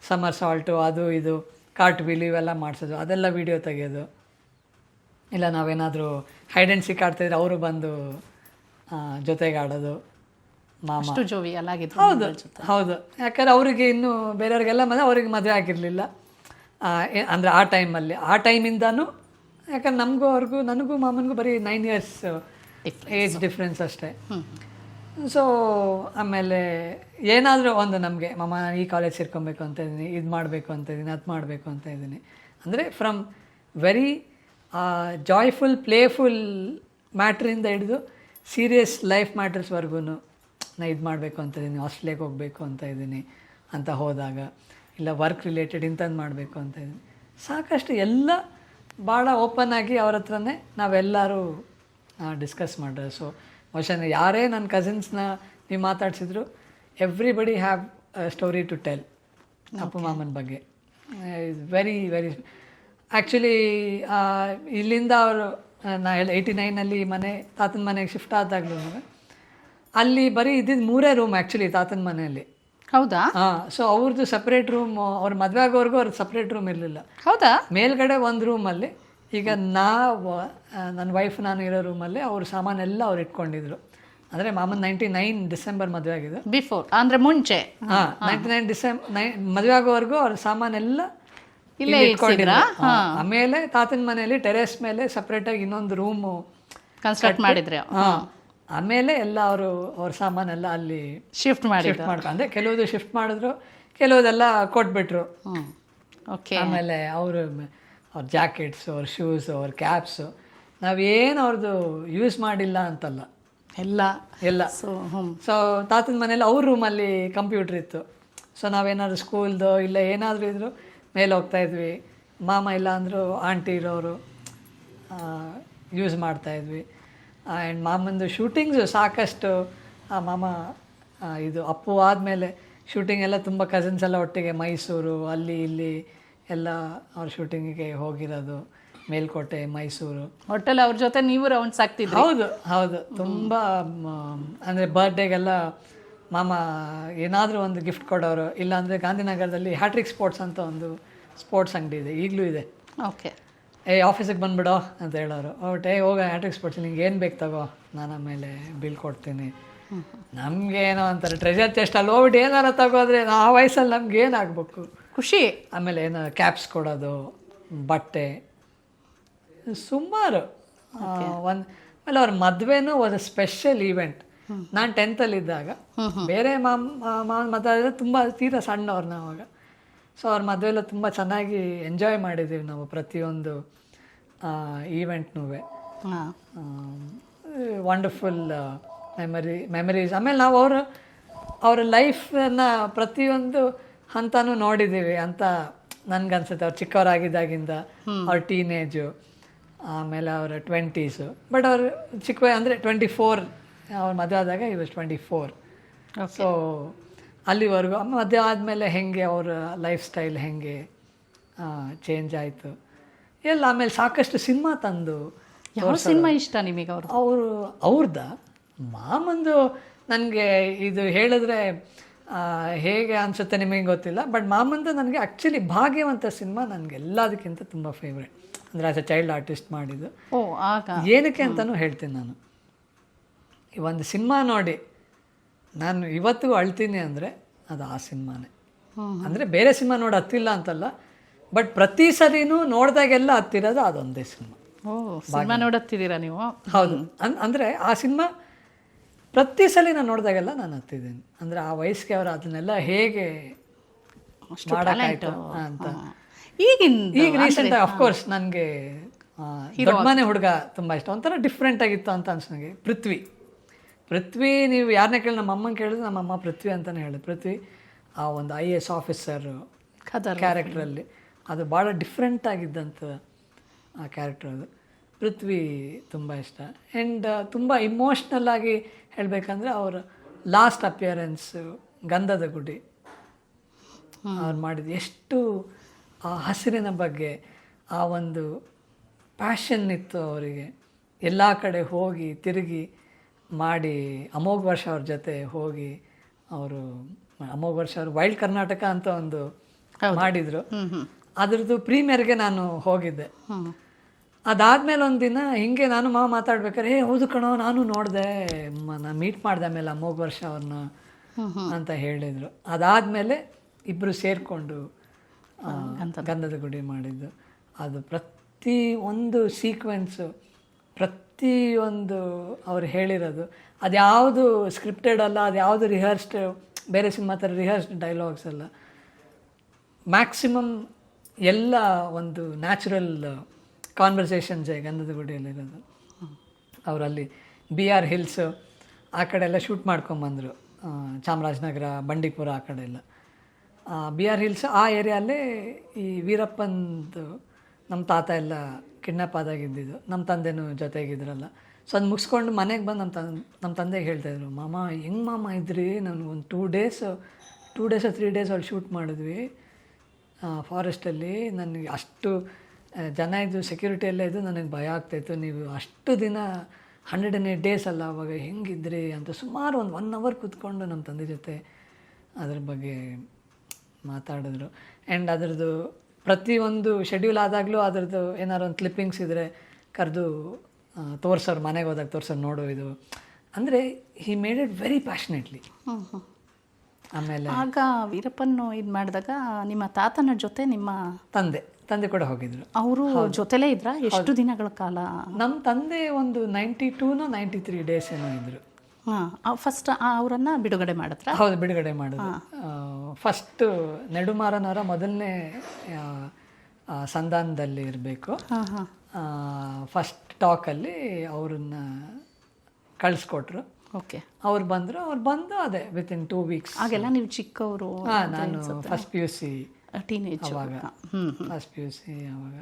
ಸಮರ್ ಸಾಲ್ಟು, ಅದು ಇದು ಕಾರ್ಟ್ ವೀಲ್ ಇವೆಲ್ಲ ಮಾಡಿಸೋದು, ಅದೆಲ್ಲ ವೀಡಿಯೋ ತೆಗೆಯೋದು. ಇಲ್ಲ ನಾವೇನಾದರೂ ಹೈಡ್ ಆ್ಯಂಡ್ ಸೀಕ್ ಆಡ್ತಿದ್ರೆ ಅವರು ಬಂದು ಜೊತೆಗೆ ಆಡೋದು. ಮಾಮ ಹೌದು. ಯಾಕಂದ್ರೆ ಅವರಿಗೆ ಇನ್ನೂ ಬೇರೆಯವ್ರಿಗೆಲ್ಲ ಅವ್ರಿಗೆ ಮದುವೆ ಆಗಿರಲಿಲ್ಲ. ಅಂದರೆ ಆ ಟೈಮಿಂದನೂ, ಯಾಕಂದ್ರೆ ನನಗೂ ಮಾಮನಿಗೂ ಬರೀ 9 years ಏಜ್ ಡಿಫ್ರೆನ್ಸ್ ಅಷ್ಟೇ. ಸೊ ಆಮೇಲೆ ಏನಾದರೂ ಒಂದು ನಮಗೆ, ಮಾಮ ನಾನು ಈ ಕಾಲೇಜ್ ಸೇರ್ಕೊಬೇಕು ಅಂತ ಇದ್ದೀನಿ, ಇದು ಮಾಡಬೇಕು ಅಂತ ಇದ್ದೀನಿ, ಅದು ಮಾಡಬೇಕು ಅಂತ ಇದ್ದೀನಿ. ಅಂದರೆ ಫ್ರಮ್ ವೆರಿ ಜಾಯ್ಫುಲ್ ಪ್ಲೇಫುಲ್ ಮ್ಯಾಟ್ರಿಂದ ಹಿಡಿದು ಸೀರಿಯಸ್ ಲೈಫ್ ಮ್ಯಾಟರ್ಸ್ವರೆಗೂ ನಾ ಇದು ಮಾಡಬೇಕು ಅಂತ ಇದ್ದೀನಿ, ಆಸ್ಟ್ರೇಲಿಯಾಗೆ ಹೋಗಬೇಕು ಅಂತ ಇದ್ದೀನಿ ಅಂತ ಹೋದಾಗ, ಇಲ್ಲ ವರ್ಕ್ ರಿಲೇಟೆಡ್ ಇಂಥದ್ದು ಮಾಡಬೇಕು ಅಂತ ಇದ್ದೀನಿ. ಸಾಕಷ್ಟು ಎಲ್ಲ ಭಾಳ ಓಪನ್ ಆಗಿ ಅವ್ರ ಹತ್ರನೇ ನಾವೆಲ್ಲರೂ ಡಿಸ್ಕಸ್ ಮಾಡಿದ್ರೆ. So question. ಯಾರೇ ನನ್ನ ಕಸಿನ್ಸ್ನ ನೀವು ಮಾತಾಡ್ಸಿದ್ರು, everybody have story to tell Appu ಮಾಮನ ಬಗ್ಗೆ. ವೆರಿ ವೆರಿ ಆ್ಯಕ್ಚುಲಿ ಇಲ್ಲಿಂದ ಅವರು ನಾ 89ನಲ್ಲಿ ತಾತನ ಮನೆಗೆ ಶಿಫ್ಟ್ ಆದಾಗಲೂ ಅಲ್ಲಿ ಬರೀ ಇದ್ದಿದ್ದು 3 ರೂಮ್ ಆ್ಯಕ್ಚುಲಿ ತಾತನ ಮನೆಯಲ್ಲಿ. ಹೌದಾ? ಸೊ ಅವ್ರದ್ದು ಸಪ್ರೇಟ್ ರೂಮ್, ಅವ್ರ ಮದುವೆ ಆಗೋವರೆಗೂ ಅವ್ರದ್ದು ಸಪ್ರೇಟ್ ರೂಮ್ ಇರಲಿಲ್ಲ. ಹೌದಾ? ಮೇಲ್ಗಡೆ ಒಂದು ರೂಮಲ್ಲಿ, ಈಗ ನನ್ನ ವೈಫ್ ನಾನು ಇರೋ ರೂಮಲ್ಲಿ ಅವ್ರ ಸಾಮಾನೆಲ್ಲ ಅವ್ರು ಇಟ್ಕೊಂಡಿದ್ರು. ಅಂದರೆ ಮಾಮನ್ 99 ಡಿಸೆಂಬರ್ ಮದುವೆ ಆಗಿದೆ. ಬಿಫೋರ್ ಅಂದರೆ ಮುಂಚೆ. 99 ಡಿಸೆಂಬರ್ ಮದುವೆ ಆಗೋವರೆಗೂ ಅವ್ರ ಸಾಮಾನೆಲ್ಲ ಇಲ್ಲೇ ಇಟ್ಕೊಂಡಿದ್ರು. ಆಮೇಲೆ ತಾತನ ಮನೆಯಲ್ಲಿ ಟೆರೇಸ್ ಮೇಲೆ ಸಪ್ರೇಟಾಗಿ ಇನ್ನೊಂದು ರೂಮು ಕನ್ಸ್ಟ್ರಕ್ಟ್ ಮಾಡಿದ್ರೆ, ಆಮೇಲೆ ಎಲ್ಲ ಅವ್ರ ಸಾಮಾನೆಲ್ಲ ಅಲ್ಲಿ ಶಿಫ್ಟ್ ಮಾಡ್ಕೊಂಡು, ಅಂದರೆ ಕೆಲವುದು ಶಿಫ್ಟ್ ಮಾಡಿದ್ರು, ಕೆಲವುದೆಲ್ಲ ಕೊಟ್ಬಿಟ್ರು. ಓಕೆ. ಆಮೇಲೆ ಅವ್ರ ಜಾಕೆಟ್ಸು, ಅವ್ರ ಶೂಸು, ಅವ್ರ ಕ್ಯಾಪ್ಸು ನಾವೇನು ಅವ್ರದ್ದು ಯೂಸ್ ಮಾಡಿಲ್ಲ ಅಂತಲ್ಲ, ಎಲ್ಲ. ಸೊ ತಾತನ ಮನೇಲಿ ಅವ್ರ ರೂಮಲ್ಲಿ ಕಂಪ್ಯೂಟ್ರ್ ಇತ್ತು. ಸೊ ನಾವೇನಾದ್ರು ಸ್ಕೂಲ್ದು ಇಲ್ಲ ಏನಾದರೂ ಇದ್ರು ಮೇಲೆ ಹೋಗ್ತಾಯಿದ್ವಿ. ಮಾಮ ಇಲ್ಲ ಅಂದರು ಆಂಟಿ ಇರೋರು ಯೂಸ್ ಮಾಡ್ತಾಯಿದ್ವಿ. ಆ್ಯಂಡ್ ಮಾಮಂದು ಶೂಟಿಂಗ್ಸು ಸಾಕಷ್ಟು. ಮಾಮ ಇದು ಅಪ್ಪು ಆದಮೇಲೆ ಶೂಟಿಂಗ್ ಎಲ್ಲ ತುಂಬ ಕಸಿನ್ಸ್ ಎಲ್ಲ ಒಟ್ಟಿಗೆ ಮೈಸೂರು ಅಲ್ಲಿ ಇಲ್ಲಿ ಎಲ್ಲ ಅವ್ರ ಶೂಟಿಂಗಿಗೆ ಹೋಗಿರೋದು. ಮೇಲ್ಕೋಟೆ, ಮೈಸೂರು, ಒಟ್ಟಲ್ಲಿ ಅವ್ರ ಜೊತೆ ನೀವು ರೌಂಡ್ಸ್ ಆಗ್ತಿದ್ರಿ? ಹೌದು. ತುಂಬ ಅಂದರೆ ಬರ್ಡೇಗೆಲ್ಲ ಮಾಮ ಏನಾದರೂ ಒಂದು ಗಿಫ್ಟ್ ಕೊಡೋರು. ಇಲ್ಲಾಂದರೆ ಗಾಂಧಿನಗರದಲ್ಲಿ ಹ್ಯಾಟ್ರಿಕ್ ಸ್ಪೋರ್ಟ್ಸ್ ಅಂತ ಒಂದು ಸ್ಪೋರ್ಟ್ಸ್ ಅಂಗಡಿ ಇದೆ, ಈಗಲೂ ಇದೆ. ಓಕೆ. ಆಫೀಸಿಗೆ ಬಂದುಬಿಡೋ ಅಂತ ಹೇಳೋರು. ಹೋಗ ಹ್ಯಾಟ್ರಿಕ್ ಸ್ಪೋರ್ಟ್ಸ್, ನಿಂಗೆ ಏನು ಬೇಕು ತಗೋ, ನಾನು ಆಮೇಲೆ ಬಿಲ್ ಕೊಡ್ತೀನಿ. ನಮಗೇನೋ ಅಂತಾರೆ ಟ್ರೆಜರ್ ಚೆಸ್ಟ್ ಅಲ್ಲಿ ಹೋಗ್ಬಿಟ್ಟು ಏನಾರು ತಗೋದ್ರೆ ಆ ವಯಸ್ಸಲ್ಲಿ ನಮ್ಗೆ ಏನಾಗಬೇಕು, ಖುಷಿ. ಆಮೇಲೆ ಏನೋ ಕ್ಯಾಪ್ಸ್ ಕೊಡೋದು, ಬಟ್ಟೆ, ಸುಮಾರು. ಆಮೇಲೆ ಅವ್ರ ಮದುವೆನೂ ಒಂದು ಸ್ಪೆಷಲ್ ಈವೆಂಟ್. ನಾನು 10th ಬೇರೆ ಮಾವನ ಮದುವೆ ತುಂಬ ತೀರಾ ಸಣ್ಣವ್ರು ನಾವಾಗ. ಸೊ ಅವ್ರ ಮದುವೆಲ್ಲ ತುಂಬ ಚೆನ್ನಾಗಿ ಎಂಜಾಯ್ ಮಾಡಿದ್ದೀವಿ ನಾವು ಪ್ರತಿಯೊಂದು ಈವೆಂಟ್ನೂ. Wonderful memories. ಆಮೇಲೆ ನಾವು ಅವರ ಲೈಫನ್ನು ಪ್ರತಿಯೊಂದು ಹಂತನೂ ನೋಡಿದ್ದೀವಿ ಅಂತ ನನಗನ್ಸುತ್ತೆ. ಅವ್ರು ಚಿಕ್ಕವರಾಗಿದ್ದಾಗಿಂದ ಅವ್ರ ಟೀನೇಜು, ಆಮೇಲೆ ಅವರ 20s. ಬಟ್ ಅವರು ಅಂದರೆ 24 ಅವ್ರ ಮದುವೆ ಆದಾಗ ಈ ವಾಸ್ 24. ಸೊ ಅಲ್ಲಿವರೆಗೂ ಮದುವೆ ಆದಮೇಲೆ ಹೆಂಗೆ ಅವರ ಲೈಫ್ ಸ್ಟೈಲ್ ಹೆಂಗೆ ಚೇಂಜ್ ಆಯಿತು ಎಲ್ಲ. ಆಮೇಲೆ ಸಾಕಷ್ಟು ಸಿನಿಮಾ ತಂದು. ಯಾವ ಸಿನಿಮಾ ಇಷ್ಟ ನಿಮಗೆ ಅವ್ರದ್ದ? ಮಾಮಂದು ನನಗೆ ಇದು ಹೇಳಿದ್ರೆ ಹೇಗೆ ಅನಿಸುತ್ತೆ ನಿಮಗೆ ಗೊತ್ತಿಲ್ಲ, ಬಟ್ ಮಾಮಂದು ನನಗೆ ಆ್ಯಕ್ಚುಲಿ ಭಾಗ್ಯವಂತ ಸಿನಿಮಾ ನನಗೆ ಎಲ್ಲದಕ್ಕಿಂತ ತುಂಬ ಫೇವ್ರೇಟ್. ಅಂದರೆ ಆಸ್ ಎ ಚೈಲ್ಡ್ ಆರ್ಟಿಸ್ಟ್ ಮಾಡಿದ್ದು. ಏನಕ್ಕೆ ಅಂತಲೂ ಹೇಳ್ತೀನಿ ನಾನು. ಈ ಒಂದು ಸಿನಿಮಾ ನೋಡಿ ನಾನು ಇವತ್ತಿಗೂ ಅಳ್ತೀನಿ ಅಂದರೆ ಅದು ಆ ಸಿನಿಮಾನೇ. ಅಂದರೆ ಬೇರೆ ಸಿನಿಮಾ ನೋಡಿ ಹತ್ತಿಲ್ಲ ಅಂತಲ್ಲ, ಬಟ್ ಪ್ರತಿ ಸರಿನೂ ನೋಡಿದಾಗೆಲ್ಲ ಹತ್ತಿರೋದು ಅದೊಂದೇ ಸಿನಿಮಾ. ಸಿನಿಮಾ ನೋಡುತ್ತೀರಾ ನೀವು? ಹೌದು. ಅಂದರೆ ಆ ಸಿನಿಮಾ ಪ್ರತಿ ಸಲ ನಾನು ನೋಡಿದಾಗೆಲ್ಲ ನಾನು ಹತ್ತಿದ್ದೀನಿ. ಅಂದರೆ ಆ ವಯಸ್ಸಿಗೆ ಅವರು ಅದನ್ನೆಲ್ಲ ಹೇಗೆ ಮಾಡೋಕ್ಕಾಯ್ತು ಅಂತ. ಈಗ ರೀಸೆಂಟ್ ಅಫ್ಕೋರ್ಸ್ ನನಗೆ ದೊಡ್ಡ ಮನೆ ಹುಡುಗ ತುಂಬ ಇಷ್ಟ. ಒಂಥರ ಡಿಫ್ರೆಂಟ್ ಆಗಿತ್ತು ಅಂತ ಅನ್ಸ್ ನನಗೆ. ಪೃಥ್ವಿ ನೀವು ಯಾರನ್ನೇ ಕೇಳಿ, ನಮ್ಮ ಅಮ್ಮನ ಕೇಳಿದ್ರೆ ನಮ್ಮ ಅಮ್ಮ ಪೃಥ್ವಿ ಅಂತಲೇ ಹೇಳಿದ್ರು. ಪೃಥ್ವಿ ಆ ಒಂದು IAS ಆಫೀಸರ್ ಕ್ಯಾರೆಕ್ಟ್ರಲ್ಲಿ ಅದು ಭಾಳ ಡಿಫ್ರೆಂಟ್ ಆಗಿದ್ದಂಥ ಆ ಕ್ಯಾರೆಕ್ಟರ್. ಅದು ಪೃಥ್ವಿ ತುಂಬ ಇಷ್ಟ. ಆ್ಯಂಡ್ ತುಂಬ ಇಮೋಷ್ನಲ್ ಆಗಿ ಹೇಳಬೇಕಂದ್ರೆ ಅವರ ಲಾಸ್ಟ್ ಅಪಿಯರೆನ್ಸು ಗಂಧದ ಗುಡಿ ಅವ್ರು ಮಾಡಿದ್ದು ಎಷ್ಟು ಆ ಹಸಿರಿನ ಬಗ್ಗೆ ಆ ಒಂದು ಪ್ಯಾಷನ್ ಇತ್ತು ಅವರಿಗೆ. ಎಲ್ಲ ಕಡೆ ಹೋಗಿ ತಿರುಗಿ ಮಾಡಿ. ಅಮೋಘ ವರ್ಷ ಅವ್ರ ಜೊತೆ ಹೋಗಿ ಅವರು ಅಮೋಘ ವರ್ಷ ಅವರು ವೈಲ್ಡ್ ಕರ್ನಾಟಕ ಅಂತ ಒಂದು ಮಾಡಿದರು. ಅದ್ರದ್ದು ಪ್ರೀಮಿಯರ್ಗೆ ನಾನು ಹೋಗಿದ್ದೆ. ಅದಾದಮೇಲೆ ಒಂದು ದಿನ ಹಿಂಗೆ ನಾನು ಮಾತಾಡ್ಬೇಕಾದ್ರೆ ಹೌದು ಕಣೋ ನಾನು ನೋಡಿದೆ, ನಾನು ಮೀಟ್ ಮಾಡಿದೆ ಆಮೇಲೆ ಅಮೋಘ ವರ್ಷ ಅವ್ರನ್ನ ಅಂತ ಹೇಳಿದರು. ಅದಾದಮೇಲೆ ಇಬ್ಬರು ಸೇರಿಕೊಂಡು ಗಂಧದ ಗುಡಿ ಮಾಡಿದ್ದು. ಅದು ಪ್ರತಿ ಒಂದು ಸೀಕ್ವೆನ್ಸು, ಪ್ರತಿಯೊಂದು ಅವ್ರು ಹೇಳಿರೋದು ಅದ್ಯಾವುದು ಸ್ಕ್ರಿಪ್ಟೆಡ್ ಅಲ್ಲ, ಅದ್ಯಾವುದು ರಿಹರ್ಸ್ಡ್, ಬೇರೆ ಸಿನಿಮಾ ಥರ ರಿಹರ್ಸ್ಡ್ ಡೈಲಾಗ್ಸ್ ಅಲ್ಲ. ಮ್ಯಾಕ್ಸಿಮಮ್ ಎಲ್ಲ ಒಂದು ನ್ಯಾಚುರಲ್ ಕಾನ್ವರ್ಸೇಷನ್ಸೇ ಗಂಧದ ಗುಡಿಯಲ್ಲಿರೋದು. ಅವರಲ್ಲಿ BR ಹಿಲ್ಸು ಆ ಕಡೆ ಎಲ್ಲ ಶೂಟ್ ಮಾಡ್ಕೊಂಬಂದರು. ಚಾಮರಾಜನಗರ, ಬಂಡೀಪುರ ಆ ಕಡೆ ಎಲ್ಲ. BR ಹಿಲ್ಸ್ ಆ ಏರಿಯಲ್ಲೇ ಈ ವೀರಪ್ಪಂದು ನಮ್ಮ ತಾತ ಎಲ್ಲ ಕಿಡ್ನಾಪ್ ಆದಾಗಿದ್ದಿದ್ದು. ನಮ್ಮ ತಂದೆನೂ ಜೊತೆಗಿದ್ರಲ್ಲ. ಸೊ ಅದು ಮುಗಿಸ್ಕೊಂಡು ಮನೆಗೆ ಬಂದು ನಮ್ಮ ತಂದೆಗೆ ಹೇಳ್ತಾಯಿದ್ರು, ಮಾಮ ಹೆಂಗೆ ಮಾಮ ಇದ್ರಿ, ನಾನು ಒಂದು 2 ಡೇಸ್ 3 ಡೇಸ್ ಅಲ್ಲಿ ಶೂಟ್ ಮಾಡಿದ್ವಿ ಫಾರೆಸ್ಟಲ್ಲಿ, ನನಗೆ ಅಷ್ಟು ಜನ ಇದ್ದು ಸೆಕ್ಯೂರಿಟಿ ಎಲ್ಲ ಇದ್ದು ನನಗೆ ಭಯ ಆಗ್ತಾಯಿತ್ತು, ನೀವು ಅಷ್ಟು ದಿನ 108 ಡೇಸ್ ಅಲ್ಲ ಅವಾಗ ಹೆಂಗಿದ್ರಿ ಅಂತ ಸುಮಾರು ಒಂದು 1 ಅವರ್ ಕೂತ್ಕೊಂಡು ನಮ್ಮ ತಂದೆ ಜೊತೆ ಅದ್ರ ಬಗ್ಗೆ ಮಾತಾಡಿದ್ರು. ಆ್ಯಂಡ್ ಅದರದ್ದು ಪ್ರತಿಯೊಂದು ಶೆಡ್ಯೂಲ್ ಆದಾಗಲೂ ಅದರದ್ದು ಏನಾರು ಒಂದು ಕ್ಲಿಪ್ಪಿಂಗ್ಸ್ ಇದ್ದರೆ ಕರೆದು ತೋರ್ಸೋರು, ಮನೆಗೆ ಹೋದಾಗ ತೋರ್ಸೋರು, ನೋಡು ಇದು ಅಂದರೆ he made it very passionately. ಆಮೇಲೆ ಆಗ ವೀರಪ್ಪನ್ ಇದು ಮಾಡಿದಾಗ ನಿಮ್ಮ ತಾತನ ಜೊತೆ ನಿಮ್ಮ ತಂದೆ ಕೂಡ ಹೋಗಿದ್ರು. ಅವರು ಜೊತೆಲೇ ಇದ್ರ? ಎಷ್ಟು ದಿನಗಳ ಕಾಲ? ನಮ್ಮ ತಂದೆ ಒಂದು 93 ಡೇಸ್ ಏನೋ ಇದ್ರು. ಫಸ್ಟ್ ಅವರನ್ನ ಬಿಡುಗಡೆ ಮಾಡಿದ್ರ? ಹೌದು, ಬಿಡುಗಡೆ ಮಾಡಿದ್ರು. ಫಸ್ಟ್ ನೆಡುಮಾರನವರ ಮೊದಲನೇ ಸಂಧಾನದಲ್ಲಿ ಇರಬೇಕು. ಫಸ್ಟ್ ಟಾಕಲ್ಲಿ ಅವ್ರನ್ನ ಕಳಿಸ್ಕೊಟ್ರು. ಓಕೆ, ಅವ್ರು ಬಂದು ಅದೇ ವಿತಿನ್ 2 ವೀಕ್ಸ್. ಆಗೆಲ್ಲ ನೀವು ಚಿಕ್ಕವರು? ನಾನು ಫಸ್ಟ್ PUC ಟೀನೇಜ್ ಅವಾಗ, ಫಸ್ಟ್ PUC ಅವಾಗ.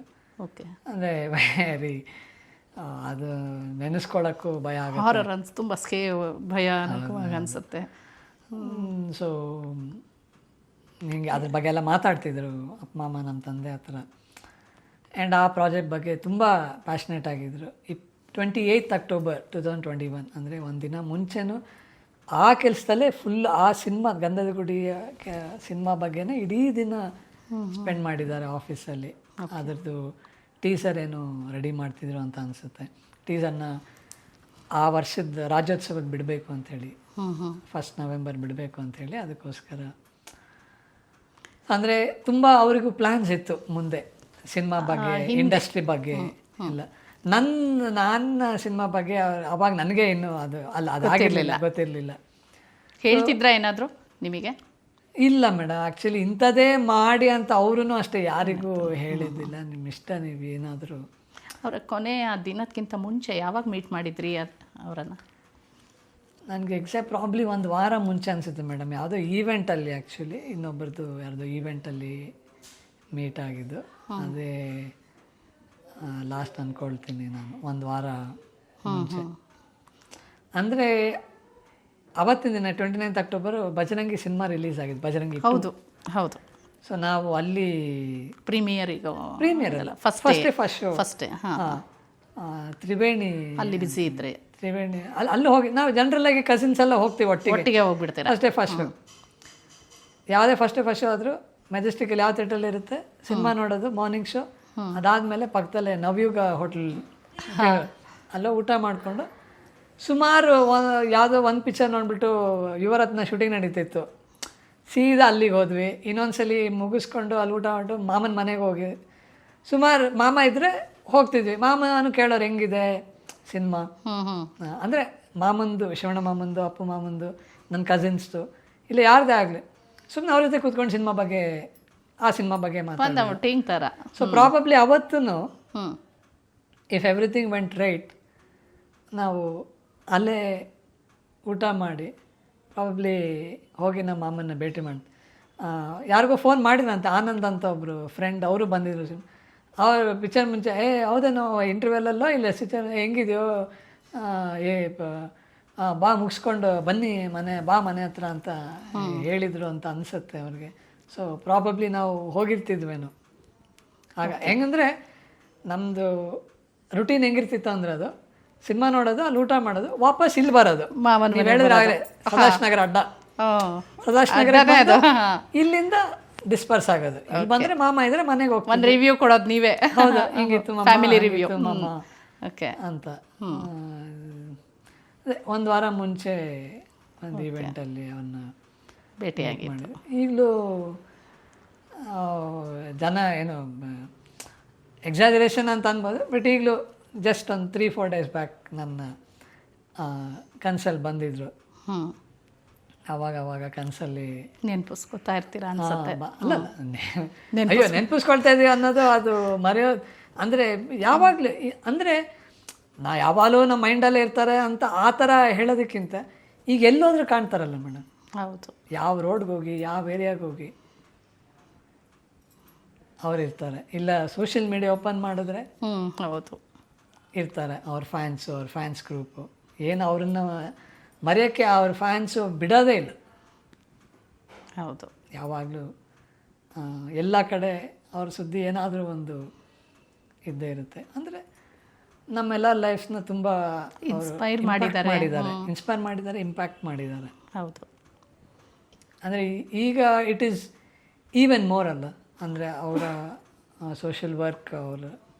ಓಕೆ, ಅಂದರೆ ವೆರಿ ಅದು ನೆನೆಸ್ಕೊಳ್ಳೋಕ್ಕೂ ಭಯ ಆಗುತ್ತೆ. ಹಾರರ್ ತುಂಬ ಭಯಾನಕವಾಗಿ ಅನಿಸುತ್ತೆ. ಸೊ ಹಿಂಗೆ ಅದ್ರ ಬಗ್ಗೆ ಎಲ್ಲ ಮಾತಾಡ್ತಿದ್ರು ಅಪ್ಪ ಮಾಮ ನಮ್ಮ ತಂದೆ ಹತ್ರ. ಆ್ಯಂಡ್ ಆ ಪ್ರಾಜೆಕ್ಟ್ ಬಗ್ಗೆ ತುಂಬ ಪ್ಯಾಷನೇಟ್ ಆಗಿದ್ದರು. 28 ಅಕ್ಟೋಬರ್ 2021 ಅಂದರೆ ಒಂದಿನ ಮುಂಚೆನೂ ಆ ಕೆಲಸದಲ್ಲೇ ಫುಲ್ ಆ ಸಿನಿಮಾ ಗಂಧದ ಗುಡಿಯ ಸಿನಿಮಾ ಬಗ್ಗೆನೇ ಇಡೀ ದಿನ ಸ್ಪೆಂಡ್ ಮಾಡಿದ್ದಾರೆ ಆಫೀಸಲ್ಲಿ. ಅದರದ್ದು ಟೀಸರ್ ಏನು ರೆಡಿ ಮಾಡ್ತಿದ್ರು ಅಂತ ಅನಿಸುತ್ತೆ. ಟೀಸರ್ನ ಆ ವರ್ಷದ ರಾಜ್ಯೋತ್ಸವಕ್ಕೆ ಬಿಡಬೇಕು ಅಂಥೇಳಿ, 1 ನವೆಂಬರ್ ಬಿಡಬೇಕು ಅಂಥೇಳಿ, ಅದಕ್ಕೋಸ್ಕರ ಅಂದರೆ ತುಂಬ ಅವರಿಗೂ ಪ್ಲ್ಯಾನ್ಸ್ ಇತ್ತು ಮುಂದೆ ಸಿನಿಮಾ ಬಗ್ಗೆ, ಇಂಡಸ್ಟ್ರಿ ಬಗ್ಗೆ ಎಲ್ಲ. ನನ್ನ ಸಿನಿಮಾ ಬಗ್ಗೆ ಅವಾಗ ನನಗೆ ಇನ್ನೂ ಅದಾಗಿರಲಿಲ್ಲ, ಗೊತ್ತಿರಲಿಲ್ಲ. ಹೇಳ್ತಿದ್ರ ಏನಾದರೂ ನಿಮಗೆ? ಇಲ್ಲ ಮೇಡಮ್, ಆ್ಯಕ್ಚುಲಿ ಇಂಥದ್ದೇ ಮಾಡಿ ಅಂತ ಅವರೂ ಅಷ್ಟೇ ಯಾರಿಗೂ ಹೇಳಿದ್ದಿಲ್ಲ. ನಿಮ್ಮ ಇಷ್ಟ, ನೀವು ಏನಾದರೂ. ಅವರ ಕೊನೆಯ ದಿನಕ್ಕಿಂತ ಮುಂಚೆ ಯಾವಾಗ ಮೀಟ್ ಮಾಡಿದ್ರಿ ಅವರನ್ನು? ನನಗೆ ಎಕ್ಸಾಕ್ಟ್ ಪ್ರಾಬ್ಲಿ 1 ವಾರ ಮುಂಚೆ ಅನಿಸುತ್ತೆ ಮೇಡಮ್. ಯಾವುದೋ ಈವೆಂಟಲ್ಲಿ, ಆ್ಯಕ್ಚುಲಿ ಇನ್ನೊಬ್ಬರದ್ದು ಯಾರ್ದೋ ಈವೆಂಟಲ್ಲಿ ಮೀಟ್ ಆಗಿದ್ದು. ಅದೇ ಲಾಸ್ಟ್ ಅಂದ್ಕೊಳ್ತೀನಿ ನಾನು, 1 ವಾರ ಮುಂಚೆ. ಅಂದರೆ ಅವತ್ತಿನ ದಿನ 29 ಅಕ್ಟೋಬರ್ ಬಜರಂಗಿ ಸಿನಿಮಾ ರಿಲೀಸ್ ಆಗಿದ್ದು, ಬಜರಂಗಿ. ಹೌದು ಹೌದು. ಸೊ ನಾವು ಅಲ್ಲಿ ಪ್ರೀಮಿಯರ್ ಅಲ್ಲ, ಫಸ್ಟ್ ತ್ರಿವೇಣಿ ಅಲ್ಲಿ ಬಿಸಿ ಇದ್ರೆ ತ್ರಿವೇಣಿ ಅಲ್ಲಿ ಹೋಗಿ ನಾವು ಜನರಲ್ ಆಗಿ ಕಸಿನ್ಸ್ ಎಲ್ಲ ಹೋಗ್ತೀವಿ, ಒಟ್ಟಿಗೆ ಹೋಗ್ಬಿಡ್ತಾರೆ. ಅಷ್ಟೇ ಫಸ್ಟ್ ಯಾವುದೇ ಫಸ್ಟ್ ಆದರೂ ಮೆಜೆಸ್ಟಿಕಲ್ಲಿ ಯಾವ ಥಿಯೇಟ್ರಲ್ಲಿ ಇರುತ್ತೆ ಸಿನಿಮಾ ನೋಡೋದು, ಮಾರ್ನಿಂಗ್ ಶೋ. ಅದಾದಮೇಲೆ ಪಕ್ಕದಲ್ಲೇ ನವಯುಗ ಹೋಟೆಲ್, ಅಲ್ಲೋ ಊಟ ಮಾಡಿಕೊಂಡು ಸುಮಾರು ಯಾವುದೋ ಒಂದು ಪಿಕ್ಚರ್ ನೋಡಿಬಿಟ್ಟು ಯುವರತ್ನ ಶೂಟಿಂಗ್ ನಡೀತಿತ್ತು, ಸೀದಾ ಅಲ್ಲಿಗೆ ಹೋದ್ವಿ. ಇನ್ನೊಂದ್ಸಲಿ ಮುಗಿಸ್ಕೊಂಡು ಅಲ್ಲಿ ಊಟ ಮಾಡಿ ಮಾಮನ ಮನೆಗೆ ಹೋಗಿ ಸುಮಾರು ಮಾಮ ಇದ್ದರೆ ಹೋಗ್ತಿದ್ವಿ. ಮಾಮನು ಕೇಳೋರು ಹೆಂಗಿದೆ ಸಿನಿಮಾ ಅಂದರೆ ಮಾಮಂದು, ಶಿವಣ್ಣ ಮಾಮಂದು, ಅಪ್ಪು ಮಾಮಂದು, ನನ್ನ ಕಸಿನ್ಸ್ದು, ಇಲ್ಲ ಯಾರದೇ ಆಗಲಿ ಸುಮ್ಮನೆ ಅವ್ರ ಜೊತೆ ಕೂತ್ಕೊಂಡು ಸಿನಿಮಾ ಬಗ್ಗೆ, ಆ ಸಿನಿಮಾ ಬಗ್ಗೆ ಮಾತಾಡೋದು. ಸೊ ಪ್ರಾಬಬ್ಲಿ ಅವತ್ತೂ ಇಫ್ ಎವ್ರಿಥಿಂಗ್ ವೆಂಟ್ ರೈಟ್, ನಾವು ಅಲ್ಲೇ ಊಟ ಮಾಡಿ ಪ್ರಾಬಬ್ಲಿ ಹೋಗಿ ನಮ್ಮ ಮಾಮನ್ನ ಭೇಟಿ ಮಾಡಿ, ಯಾರಿಗೋ ಫೋನ್ ಮಾಡಿದಂತೆ, ಆನಂದ್ ಅಂತ ಒಬ್ಬರು ಫ್ರೆಂಡ್, ಅವರು ಬಂದಿದ್ರು. ಅವ್ರು ಪಿಕ್ಚರ್ ಮುಂಚೆ ಹೌದೇನೋ ಇಂಟರ್ವ್ಯೂಲಲ್ಲೋ ಇಲ್ಲ ಪಿಕ್ಚರ್ ಹೆಂಗಿದೆಯೋ, ಬಾ ಮುಗಿಸ್ಕೊಂಡು ಬನ್ನಿ ಮನೆ ಹತ್ರ ಅಂತ ಹೇಳಿದರು ಅಂತ ಅನಿಸುತ್ತೆ ಅವ್ರಿಗೆ. ಸೊ ಪ್ರಾಬಬ್ಲಿ ನಾವು ಹೋಗಿರ್ತಿದ್ವೇನೋ ಆಗ. ಹೆಂಗಂದರೆ ನಮ್ಮದು ರುಟೀನ್ ಹೆಂಗಿರ್ತಿತ್ತು ಅಂದರೆ ಅದು ಸಿನಿಮಾ ನೋಡೋದು, ಅಲ್ಲಿ ಊಟ ಮಾಡೋದು, ವಾಪಸ್ ಇಲ್ಲಿ ಬರೋದು. ನೀವು ಹೇಳಿದ್ರೆ ಆಗಲೇ ಸದಾಶ್ ನಗರ ಅಡ್ಡ, ಸದಾಶ್ ನಗರ ಇಲ್ಲಿಂದ ಡಿಸ್ಪರ್ಸ್ ಆಗೋದು. ಇಲ್ಲಿ ಬಂದರೆ ಮಾಮ ಇದ್ರೆ ಮನೆಗೆ ಹೋಗ್ತೀವಿ, ಒಂದು ರಿವ್ಯೂ ಕೊಡೋದು ನೀವೇ. ಹೌದು, ಹಿಂಗಿತ್ತು ಫ್ಯಾಮಿಲಿ ರಿವ್ಯೂ ಮಾಮ ಅಂತ. ಅದೇ 1 ವಾರ ಮುಂಚೆ ಒಂದು ಈವೆಂಟಲ್ಲಿ ಅವನ್ನ ಭೇಟಿಯಾಗಿ ಮಾಡಿದ್ವಿ. ಈಗಲೂ ಜನ ಏನು ಎಕ್ಸಾಜರೇಷನ್ ಅಂತ ಅನ್ಬೋದು, ಬಟ್ ಈಗಲೂ ಜಸ್ಟ್ ಒಂದು 3-4 ಡೇಸ್ ಬ್ಯಾಕ್ ನನ್ನ ಕನಸಲ್ಲಿ ಬಂದಿದ್ರು. ಅವಾಗ ಕನಸಲ್ಲಿ ನೆನಪಿಸ್ಕೊತಾ ಇರ್ತೀರಾ ಅನ್ಸುತ್ತೆ. ಅಲ್ಲ, ಅಯ್ಯೋ ನೆನಪಿಸ್ಕೊಳ್ತಾ ಇದೀವಿ ಅನ್ನೋದು ಅದು ಮರೆಯೋದು. ಅಂದರೆ ಯಾವಾಗಲೂ ಅಂದರೆ ನಾ ಯಾವಾಗಲೂ ನಮ್ಮ ಮೈಂಡಲ್ಲೇ ಇರ್ತಾರೆ ಅಂತ ಆ ಥರ ಹೇಳೋದಕ್ಕಿಂತ ಈಗ ಎಲ್ಲೋದ್ರೂ ಕಾಣ್ತಾರಲ್ಲ ಮೇಡಮ್. ಹೌದು, ಯಾವ ರೋಡ್ಗೆ ಹೋಗಿ, ಯಾವ ಏರಿಯಾಗೆ ಹೋಗಿ ಅವ್ರು ಇರ್ತಾರೆ. ಇಲ್ಲ ಸೋಷಿಯಲ್ ಮೀಡಿಯಾ ಓಪನ್ ಮಾಡಿದ್ರೆ ಹೌದು, ಇರ್ತಾರೆ ಅವ್ರ ಫ್ಯಾನ್ಸು, ಅವ್ರ ಫ್ಯಾನ್ಸ್ ಗ್ರೂಪು, ಏನು ಅವ್ರನ್ನ ಮರೆಯೋಕ್ಕೆ ಅವ್ರ ಫ್ಯಾನ್ಸು ಬಿಡೋದೇ ಇಲ್ಲ. ಹೌದು, ಯಾವಾಗಲೂ ಎಲ್ಲ ಕಡೆ ಅವ್ರ ಸುದ್ದಿ ಏನಾದರೂ ಒಂದು ಇದ್ದೇ ಇರುತ್ತೆ. ಅಂದರೆ ನಮ್ಮೆಲ್ಲ ಲೈಫ್ನ ತುಂಬ ಇನ್ಸ್ಪೈರ್ ಮಾಡಿದ್ದಾರೆ, ಇನ್ಸ್ಪೈರ್ ಮಾಡಿದ್ದಾರೆ, ಇಂಪ್ಯಾಕ್ಟ್ ಮಾಡಿದ್ದಾರೆ. ಹೌದು. ಅಂದರೆ ಈಗ ಇಟ್ ಈಸ್ ಈವನ್ ಮೋರ್ ಅಲ್ಲ, ಅಂದರೆ ಅವರ ಸೋಷಿಯಲ್ ವರ್ಕ್ ಅವರು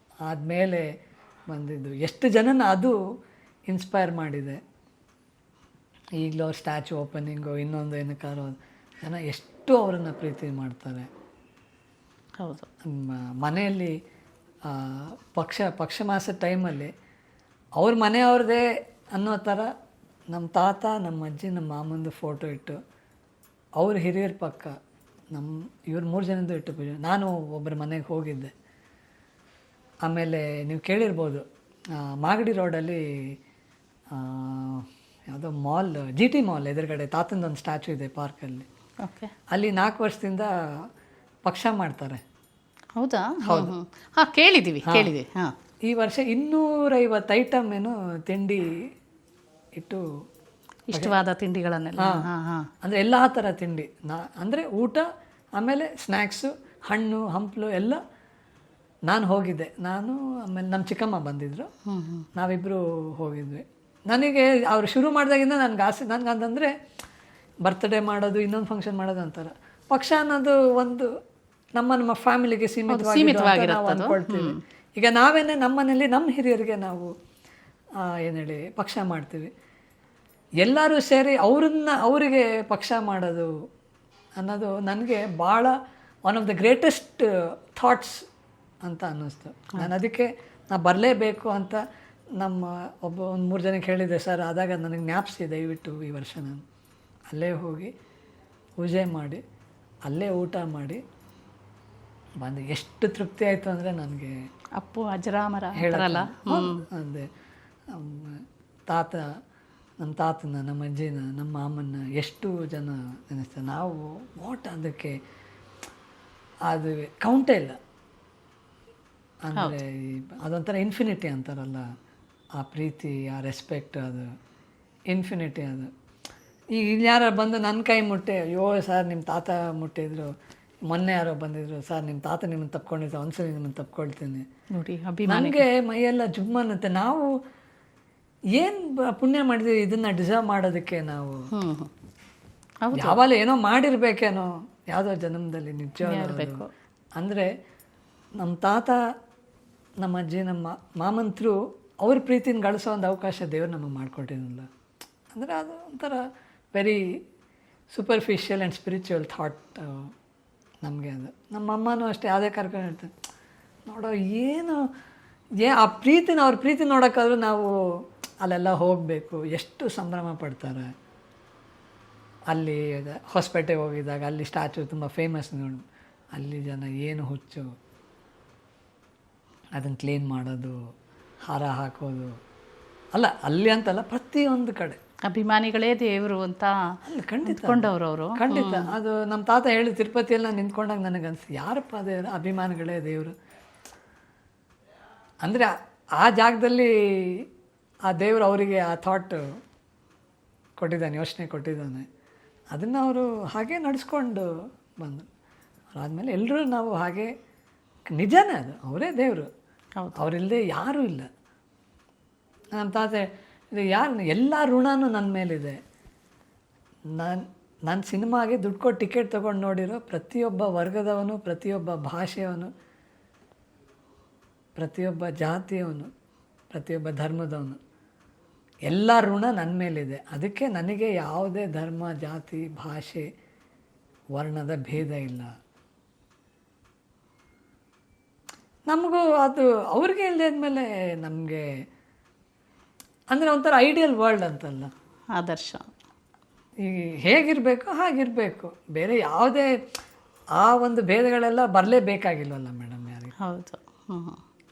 ಆದಮೇಲೆ ಬಂದಿದ್ದು ಎಷ್ಟು ಜನನ ಅದು ಇನ್ಸ್ಪೈರ್ ಮಾಡಿದೆ. ಈಗಲೂ ಅವ್ರ ಸ್ಟ್ಯಾಚು ಓಪನಿಂಗು ಇನ್ನೊಂದು ಏನಕ್ಕಾದ್ರು ಜನ ಎಷ್ಟು ಅವರನ್ನು ಪ್ರೀತಿ ಮಾಡ್ತಾರೆ. ಹೌದು. ಮನೆಯಲ್ಲಿ ಪಕ್ಷ ಮಾಸದ ಟೈಮಲ್ಲಿ ಅವ್ರ ಮನೆಯವ್ರದ್ದೇ ಅನ್ನೋ ಥರ ನಮ್ಮ ತಾತ, ನಮ್ಮ ಅಜ್ಜಿ, ನಮ್ಮ ಮಾಮಂದು ಫೋಟೋ ಇಟ್ಟು ಅವ್ರ ಹಿರಿಯರ ಪಕ್ಕ ಇವ್ರು 3 ಜನದ್ದು ಇಟ್ಟು ಪೂಜೆ. ನಾನು ಒಬ್ಬರ ಮನೆಗೆ ಹೋಗಿದ್ದೆ. ಆಮೇಲೆ ನೀವು ಕೇಳಿರ್ಬೋದು, ಮಾಗಡಿ ರೋಡಲ್ಲಿ ಯಾವುದೋ ಮಾಲ್, GT ಮಾಲ್ ಎದುರುಗಡೆ ತಾತಂದೊಂದು ಸ್ಟ್ಯಾಚು ಇದೆ ಪಾರ್ಕಲ್ಲಿ. ಓಕೆ. ಅಲ್ಲಿ 4 ವರ್ಷದಿಂದ ಪಕ್ಷ ಮಾಡ್ತಾರೆ. ಹೌದಾ? ಹೌದು. ಹಾಂ, ಕೇಳಿದ್ದೀವಿ. ಹಾಂ, ಈ ವರ್ಷ 250 ಐಟಮ್ ಏನು ತಿಂಡಿ ಇಟ್ಟು, ಇಷ್ಟವಾದ ತಿಂಡಿಗಳನ್ನೆಲ್ಲ. ಹಾಂ ಹಾಂ. ಅಂದರೆ ಎಲ್ಲ ಥರ ತಿಂಡಿ, ಅಂದರೆ ಊಟ, ಆಮೇಲೆ ಸ್ನ್ಯಾಕ್ಸು, ಹಣ್ಣು ಹಂಪಲು ಎಲ್ಲ. ನಾನು ಹೋಗಿದ್ದೆ, ನಾನು ಆಮೇಲೆ ನಮ್ಮ ಚಿಕ್ಕಮ್ಮ ಬಂದಿದ್ದರು, ನಾವಿಬ್ಬರು ಹೋಗಿದ್ವಿ. ನನಗೆ ಅವರು ಶುರು ಮಾಡಿದಾಗಿಂದ ನನಗೆ ಆಸೆ, ನನಗಂತಂದರೆ ಬರ್ತ್ಡೇ ಮಾಡೋದು, ಇನ್ನೊಂದು ಫಂಕ್ಷನ್ ಮಾಡೋದು ಅಂತಾರೆ. ಪಕ್ಷ ಅನ್ನೋದು ಒಂದು ನಮ್ಮ ಫ್ಯಾಮಿಲಿಗೆ ಸೀಮಿತವಾಗಿ ನಾವು ಅಂದ್ಕೊಳ್ತೀವಿ. ಈಗ ನಾವೇನೆ ನಮ್ಮ ಮನೇಲಿ ನಮ್ಮ ಹಿರಿಯರಿಗೆ ನಾವು ಏನು ಹೇಳಿ ಪಕ್ಷ ಮಾಡ್ತೀವಿ. ಎಲ್ಲರೂ ಸೇರಿ ಅವರಿಗೆ ಪಕ್ಷ ಮಾಡೋದು ಅನ್ನೋದು ನನಗೆ ಭಾಳ one of the greatest thoughts ಅಂತ ಅನ್ನಿಸ್ತು. ನಾನು ಅದಕ್ಕೆ ಬರಲೇಬೇಕು ಅಂತ ನಮ್ಮ ಒಂದು 3 ಜನಕ್ಕೆ ಹೇಳಿದ್ದೆ. ಸರ್ ಆದಾಗ ನನಗೆ ಜ್ಞಾಪಿಸಿ ದಯವಿಟ್ಟು ಈ ವರ್ಷ ನಾನು ಅಲ್ಲೇ ಹೋಗಿ ಪೂಜೆ ಮಾಡಿ ಅಲ್ಲೇ ಊಟ ಮಾಡಿ ಬಂದು ಎಷ್ಟು ತೃಪ್ತಿ ಆಯಿತು ಅಂದರೆ ನನಗೆ ಅಪ್ಪು ಅಜರಾಮರ ಹೇಳಲ್ಲ. ಅಂದೆ ತಾತ, ನಮ್ಮ ತಾತನ, ನಮ್ಮ ಅಜ್ಜಿನ, ನಮ್ಮ ಮಾಮನ್ನ ಎಷ್ಟು ಜನ ನೆನೆಸ್ತಾರೆ ನಾವು. ವಾಟ್ ಅದಕ್ಕೆ ಅದು ಕೌಂಟೇ ಇಲ್ಲ. ಅಂದರೆ ಅದೊಂಥರ ಇನ್ಫಿನಿಟಿ ಅಂತಾರಲ್ಲ, ಆ ಪ್ರೀತಿ, ಆ ರೆಸ್ಪೆಕ್ಟ್, ಅದು ಇನ್ಫಿನಿಟಿ. ಅದು ಈಗ ಯಾರು ಬಂದು ನನ್ನ ಕೈ ಮುಟ್ಟೆ, ಅಯ್ಯೋ ಸರ್ ನಿಮ್ಮ ತಾತ ಮುಟ್ಟಿದ್ರು, ಮೊನ್ನೆ ಯಾರೋ ಬಂದಿದ್ರು, ಸರ್ ನಿಮ್ಮ ತಾತ ನಿಮ್ಮನ್ನು ತಪ್ಕೊಂಡಿದ್ರು, ಒಂದ್ಸಲ ನಿಮ್ಮನ್ನು ತಪ್ಕೊಳ್ತೀನಿ ನೋಡಿ, ನನಗೆ ಮೈಯೆಲ್ಲ ಜುಮ್ಮನ್ನುತ್ತೆ. ನಾವು ಏನು ಪುಣ್ಯ ಮಾಡಿದ್ವಿ ಇದನ್ನು ಡಿಸರ್ವ್ ಮಾಡೋದಕ್ಕೆ? ನಾವು ಯಾವಾಗ ಏನೋ ಮಾಡಿರ್ಬೇಕೇನೋ ಯಾವುದೋ ಜನ್ಮದಲ್ಲಿ ನಿಜವಾಗಬೇಕು. ಅಂದರೆ ನಮ್ಮ ತಾತ, ನಮ್ಮ ಅಜ್ಜಿ, ನಮ್ಮ ಮಾಮಂತರು ಅವ್ರ ಪ್ರೀತಿನ ಗಳಿಸೋ ಒಂದು ಅವಕಾಶ ದೇವ್ರು ನಮಗೆ ಮಾಡಿಕೊಟ್ಟಿರಲಿಲ್ಲ. ಅಂದರೆ ಅದು ಒಂಥರ very superficial and spiritual thought ನಮಗೆ. ಅದು ನಮ್ಮ ಅಮ್ಮನೂ ಅಷ್ಟೇ ಯಾವುದೇ ಕರ್ಕೊಂಡು ಇರ್ತಾರೆ, ನೋಡೋ ಏನು ಆ ಪ್ರೀತಿನ, ಅವ್ರ ಪ್ರೀತಿ ನೋಡೋಕ್ಕಾದ್ರೂ ನಾವು ಅಲ್ಲೆಲ್ಲ ಹೋಗಬೇಕು. ಎಷ್ಟು ಸಂಭ್ರಮ ಪಡ್ತಾರೆ. ಅಲ್ಲಿ ಹೊಸಪೇಟೆಗೆ ಹೋಗಿದ್ದಾಗ ಅಲ್ಲಿ ಸ್ಟ್ಯಾಚು ತುಂಬ ಫೇಮಸ್ ನೋಡಿ, ಅಲ್ಲಿ ಜನ ಏನು ಹುಚ್ಚು, ಅದನ್ನು ಕ್ಲೀನ್ ಮಾಡೋದು, ಹಾರ ಹಾಕೋದು, ಅಲ್ಲ ಅಲ್ಲಿ ಅಂತಲ್ಲ ಪ್ರತಿಯೊಂದು ಕಡೆ ಅಭಿಮಾನಿಗಳೇ ದೇವರು ಅಂತ ಖಂಡಿತ ಅವರು. ಖಂಡಿತ. ಅದು ನಮ್ಮ ತಾತ ಹೇಳಿ ತಿರುಪತಿಯಲ್ಲಿ ನಾನು ನಿಂತ್ಕೊಂಡಾಗ ನನಗೆ ಅನಿಸ್ತು, ಯಾರಪ್ಪ ದೇವರು, ಅಭಿಮಾನಿಗಳೇ ದೇವರು. ಅಂದರೆ ಆ ಜಾಗದಲ್ಲಿ ಆ ದೇವರು ಅವರಿಗೆ ಆ ಥಾಟ್ ಕೊಟ್ಟಿದ್ದಾನೆ, ಯೋಚನೆ ಕೊಟ್ಟಿದ್ದಾನೆ. ಅದನ್ನು ಅವರು ಹಾಗೆ ನಡೆಸ್ಕೊಂಡು ಬಂದರು. ಅದಾದಮೇಲೆ ಎಲ್ಲರೂ ನಾವು ಹಾಗೆ, ನಿಜನೇ ಅದು, ಅವರೇ ದೇವರು, ಅವರಿಲ್ಲದೆ ಯಾರೂ ಇಲ್ಲ. ನಮ್ಮ ತಾತ ಇದು ಯಾರು, ಎಲ್ಲ ಋಣನೂ ನನ್ನ ಮೇಲಿದೆ. ನಾನು ಸಿನಿಮಾಗೆ ದುಡ್ಡು ಕೊಟ್ಟು ಟಿಕೆಟ್ ತೊಗೊಂಡು ನೋಡಿರೋ ಪ್ರತಿಯೊಬ್ಬ ವರ್ಗದವನು, ಪ್ರತಿಯೊಬ್ಬ ಭಾಷೆಯವನು, ಪ್ರತಿಯೊಬ್ಬ ಜಾತಿಯವನು, ಪ್ರತಿಯೊಬ್ಬ ಧರ್ಮದವನು, ಎಲ್ಲ ಋಣ ನನ್ನ ಮೇಲಿದೆ. ಅದಕ್ಕೆ ನನಗೆ ಯಾವುದೇ ಧರ್ಮ, ಜಾತಿ, ಭಾಷೆ, ವರ್ಣದ ಭೇದ ಇಲ್ಲ. ನಮಗೂ ಅದು ಅವ್ರಿಗೆ ಇಲ್ಲದೆ ಆದಮೇಲೆ ನಮಗೆ ಅಂದರೆ ಒಂಥರ ಐಡಿಯಲ್ ವರ್ಲ್ಡ್ ಅಂತಲ್ಲ, ಆದರ್ಶ. ಈಗ ಹೇಗಿರಬೇಕು ಹಾಗಿರಬೇಕು, ಬೇರೆ ಯಾವುದೇ ಆ ಒಂದು ಭೇದಗಳೆಲ್ಲ ಬರಲೇಬೇಕಾಗಿಲ್ವಲ್ಲ ಮೇಡಮ್ ಯಾರಿಗೆ. ಹೌದು.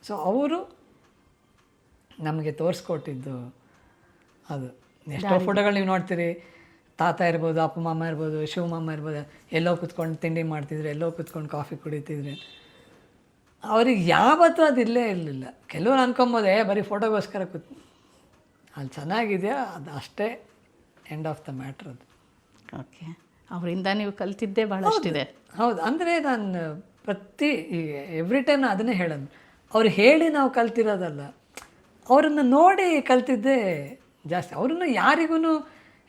ಸೊ ಅವರು ನಮಗೆ ತೋರಿಸ್ಕೊಟ್ಟಿದ್ದು ಅದು. ಎಷ್ಟೋ ಫೋಟೋಗಳು ನೀವು ನೋಡ್ತೀರಿ, ತಾತ ಇರ್ಬೋದು, ಅಪ್ಪ ಮಾಮ ಇರ್ಬೋದು, ಶಿವಮಾಮ ಇರ್ಬೋದು, ಎಲ್ಲೋ ಕೂತ್ಕೊಂಡು ತಿಂಡಿ ಮಾಡ್ತಿದ್ರು, ಎಲ್ಲೋ ಕೂತ್ಕೊಂಡು ಕಾಫಿ ಕುಡಿತಿದ್ರು. ಅವ್ರಿಗೆ ಯಾವತ್ತೂ ಅದು ಇಲ್ಲೇ ಇರಲಿಲ್ಲ. ಕೆಲವರು ಅನ್ಕೊಂಬೋದೆ ಬರೀ ಫೋಟೋಗೋಸ್ಕರ ಅಲ್ಲಿ ಚೆನ್ನಾಗಿದೆಯಾ ಅದು ಅಷ್ಟೇ, ಎಂಡ್ ಆಫ್ ದ ಮ್ಯಾಟ್ರ್ ಅದು. ಓಕೆ, ಅವರಿಂದ ನೀವು ಕಲ್ತಿದ್ದೇ ಭಾಳಷ್ಟಿದೆ. ಹೌದು, ಅಂದರೆ ನಾನು ಎವ್ರಿ ಟೈಮ್ ನಾನು ಅದನ್ನೇ ಹೇಳೋದು, ಅವ್ರು ಹೇಳಿ ನಾವು ಕಲ್ತಿರೋದಲ್ಲ, ಅವರನ್ನು ನೋಡಿ ಕಲ್ತಿದ್ದೇ ಜಾಸ್ತಿ. ಅವ್ರನ್ನ ಯಾರಿಗೂ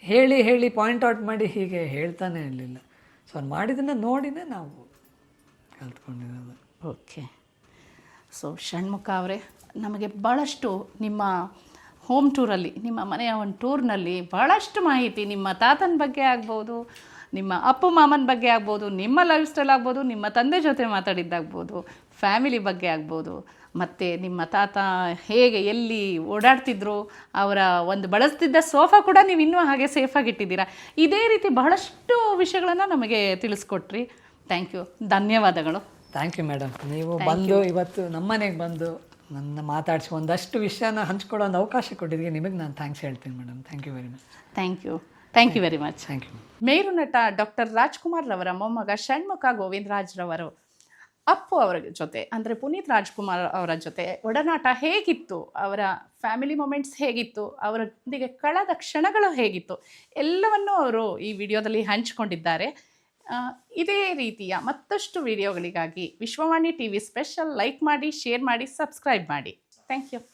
ಹೇಳಿ ಹೇಳಿ ಪಾಯಿಂಟ್ ಔಟ್ ಮಾಡಿ ಹೀಗೆ ಹೇಳ್ತಾನೆ ಇರಲಿಲ್ಲ. ಸೊ ಅವ್ರು ಮಾಡಿದ್ದನ್ನು ನೋಡಿನೇ ನಾವು ಕಲ್ತ್ಕೊಂಡಿರೋದು. ಓಕೆ, ಸೊ ಷಣ್ಮುಖ ಅವರೇ, ನಮಗೆ ಭಾಳಷ್ಟು ನಿಮ್ಮ ಹೋಮ್ ಟೂರಲ್ಲಿ, ನಿಮ್ಮ ಮನೆಯ ಒಂದು ಟೂರ್ನಲ್ಲಿ ಭಾಳಷ್ಟು ಮಾಹಿತಿ ನಿಮ್ಮ ತಾತನ ಬಗ್ಗೆ ಆಗ್ಬೋದು, ನಿಮ್ಮ ಅಪ್ಪು ಮಾಮನ ಬಗ್ಗೆ ಆಗ್ಬೋದು, ನಿಮ್ಮ ಲೈಫ್ ಸ್ಟೈಲ್ ಆಗ್ಬೋದು, ನಿಮ್ಮ ತಂದೆ ಜೊತೆ ಮಾತಾಡಿದ್ದಾಗ್ಬೋದು, ಫ್ಯಾಮಿಲಿ ಬಗ್ಗೆ ಆಗ್ಬೋದು, ಮತ್ತು ನಿಮ್ಮ ತಾತ ಹೇಗೆ ಎಲ್ಲಿ ಓಡಾಡ್ತಿದ್ರು, ಅವರ ಒಂದು ಬಳಸ್ತಿದ್ದ ಸೋಫಾ ಕೂಡ ನೀವು ಇನ್ನೂ ಹಾಗೆ ಸೇಫಾಗಿ ಇಟ್ಟಿದ್ದೀರಾ. ಇದೇ ರೀತಿ ಬಹಳಷ್ಟು ವಿಷಯಗಳನ್ನು ನಮಗೆ ತಿಳಿಸ್ಕೊಟ್ರಿ. ಥ್ಯಾಂಕ್ ಯು, ಧನ್ಯವಾದಗಳು. Thank you madam. ನೀವು ಬಂದು ಇವತ್ತು ನಮ್ಮನೆಗೆ ಬಂದು ನನ್ನ ಮಾತಾಡಿಸಿ ಒಂದಷ್ಟು ವಿಷಯನ ಹಂಚ್ಕೊಳ್ಳೋ ಒಂದು ಅವಕಾಶ ಕೊಟ್ಟಿದ್ದಕ್ಕೆ ನಿಮಗೆ ನಾನು ಥ್ಯಾಂಕ್ಸ್ ಹೇಳ್ತೀನಿ madam. Thank you very much. Thank you very much. Thank you. ಮೇರು ನಟ ಡಾಕ್ಟರ್ ರಾಜ್ಕುಮಾರ್ ರವರ ಮೊಮ್ಮಗ ಷಣ್ಮುಖ ಗೋವಿಂದರಾಜ್ ರವರು ಅಪ್ಪು ಅವರ ಜೊತೆ, ಅಂದರೆ ಪುನೀತ್ ರಾಜ್ಕುಮಾರ್ ಅವರ ಜೊತೆ ಒಡನಾಟ ಹೇಗಿತ್ತು, ಅವರ ಫ್ಯಾಮಿಲಿ ಮೊಮೆಂಟ್ಸ್ ಹೇಗಿತ್ತು, ಅವರೊಂದಿಗೆ ಕಳೆದ ಕ್ಷಣಗಳು ಹೇಗಿತ್ತು, ಎಲ್ಲವನ್ನೂ ಅವರು ಈ ವಿಡಿಯೋದಲ್ಲಿ ಹಂಚಿಕೊಂಡಿದ್ದಾರೆ. ಇದೇ ರೀತಿಯ ಮತ್ತಷ್ಟು ವಿಡಿಯೋಗಳಿಗಾಗಿ ವಿಶ್ವವಾಣಿ TV ಸ್ಪೆಷಲ್ ಲೈಕ್ ಮಾಡಿ, ಶೇರ್ ಮಾಡಿ, ಸಬ್ಸ್ಕ್ರೈಬ್ ಮಾಡಿ. Thank you.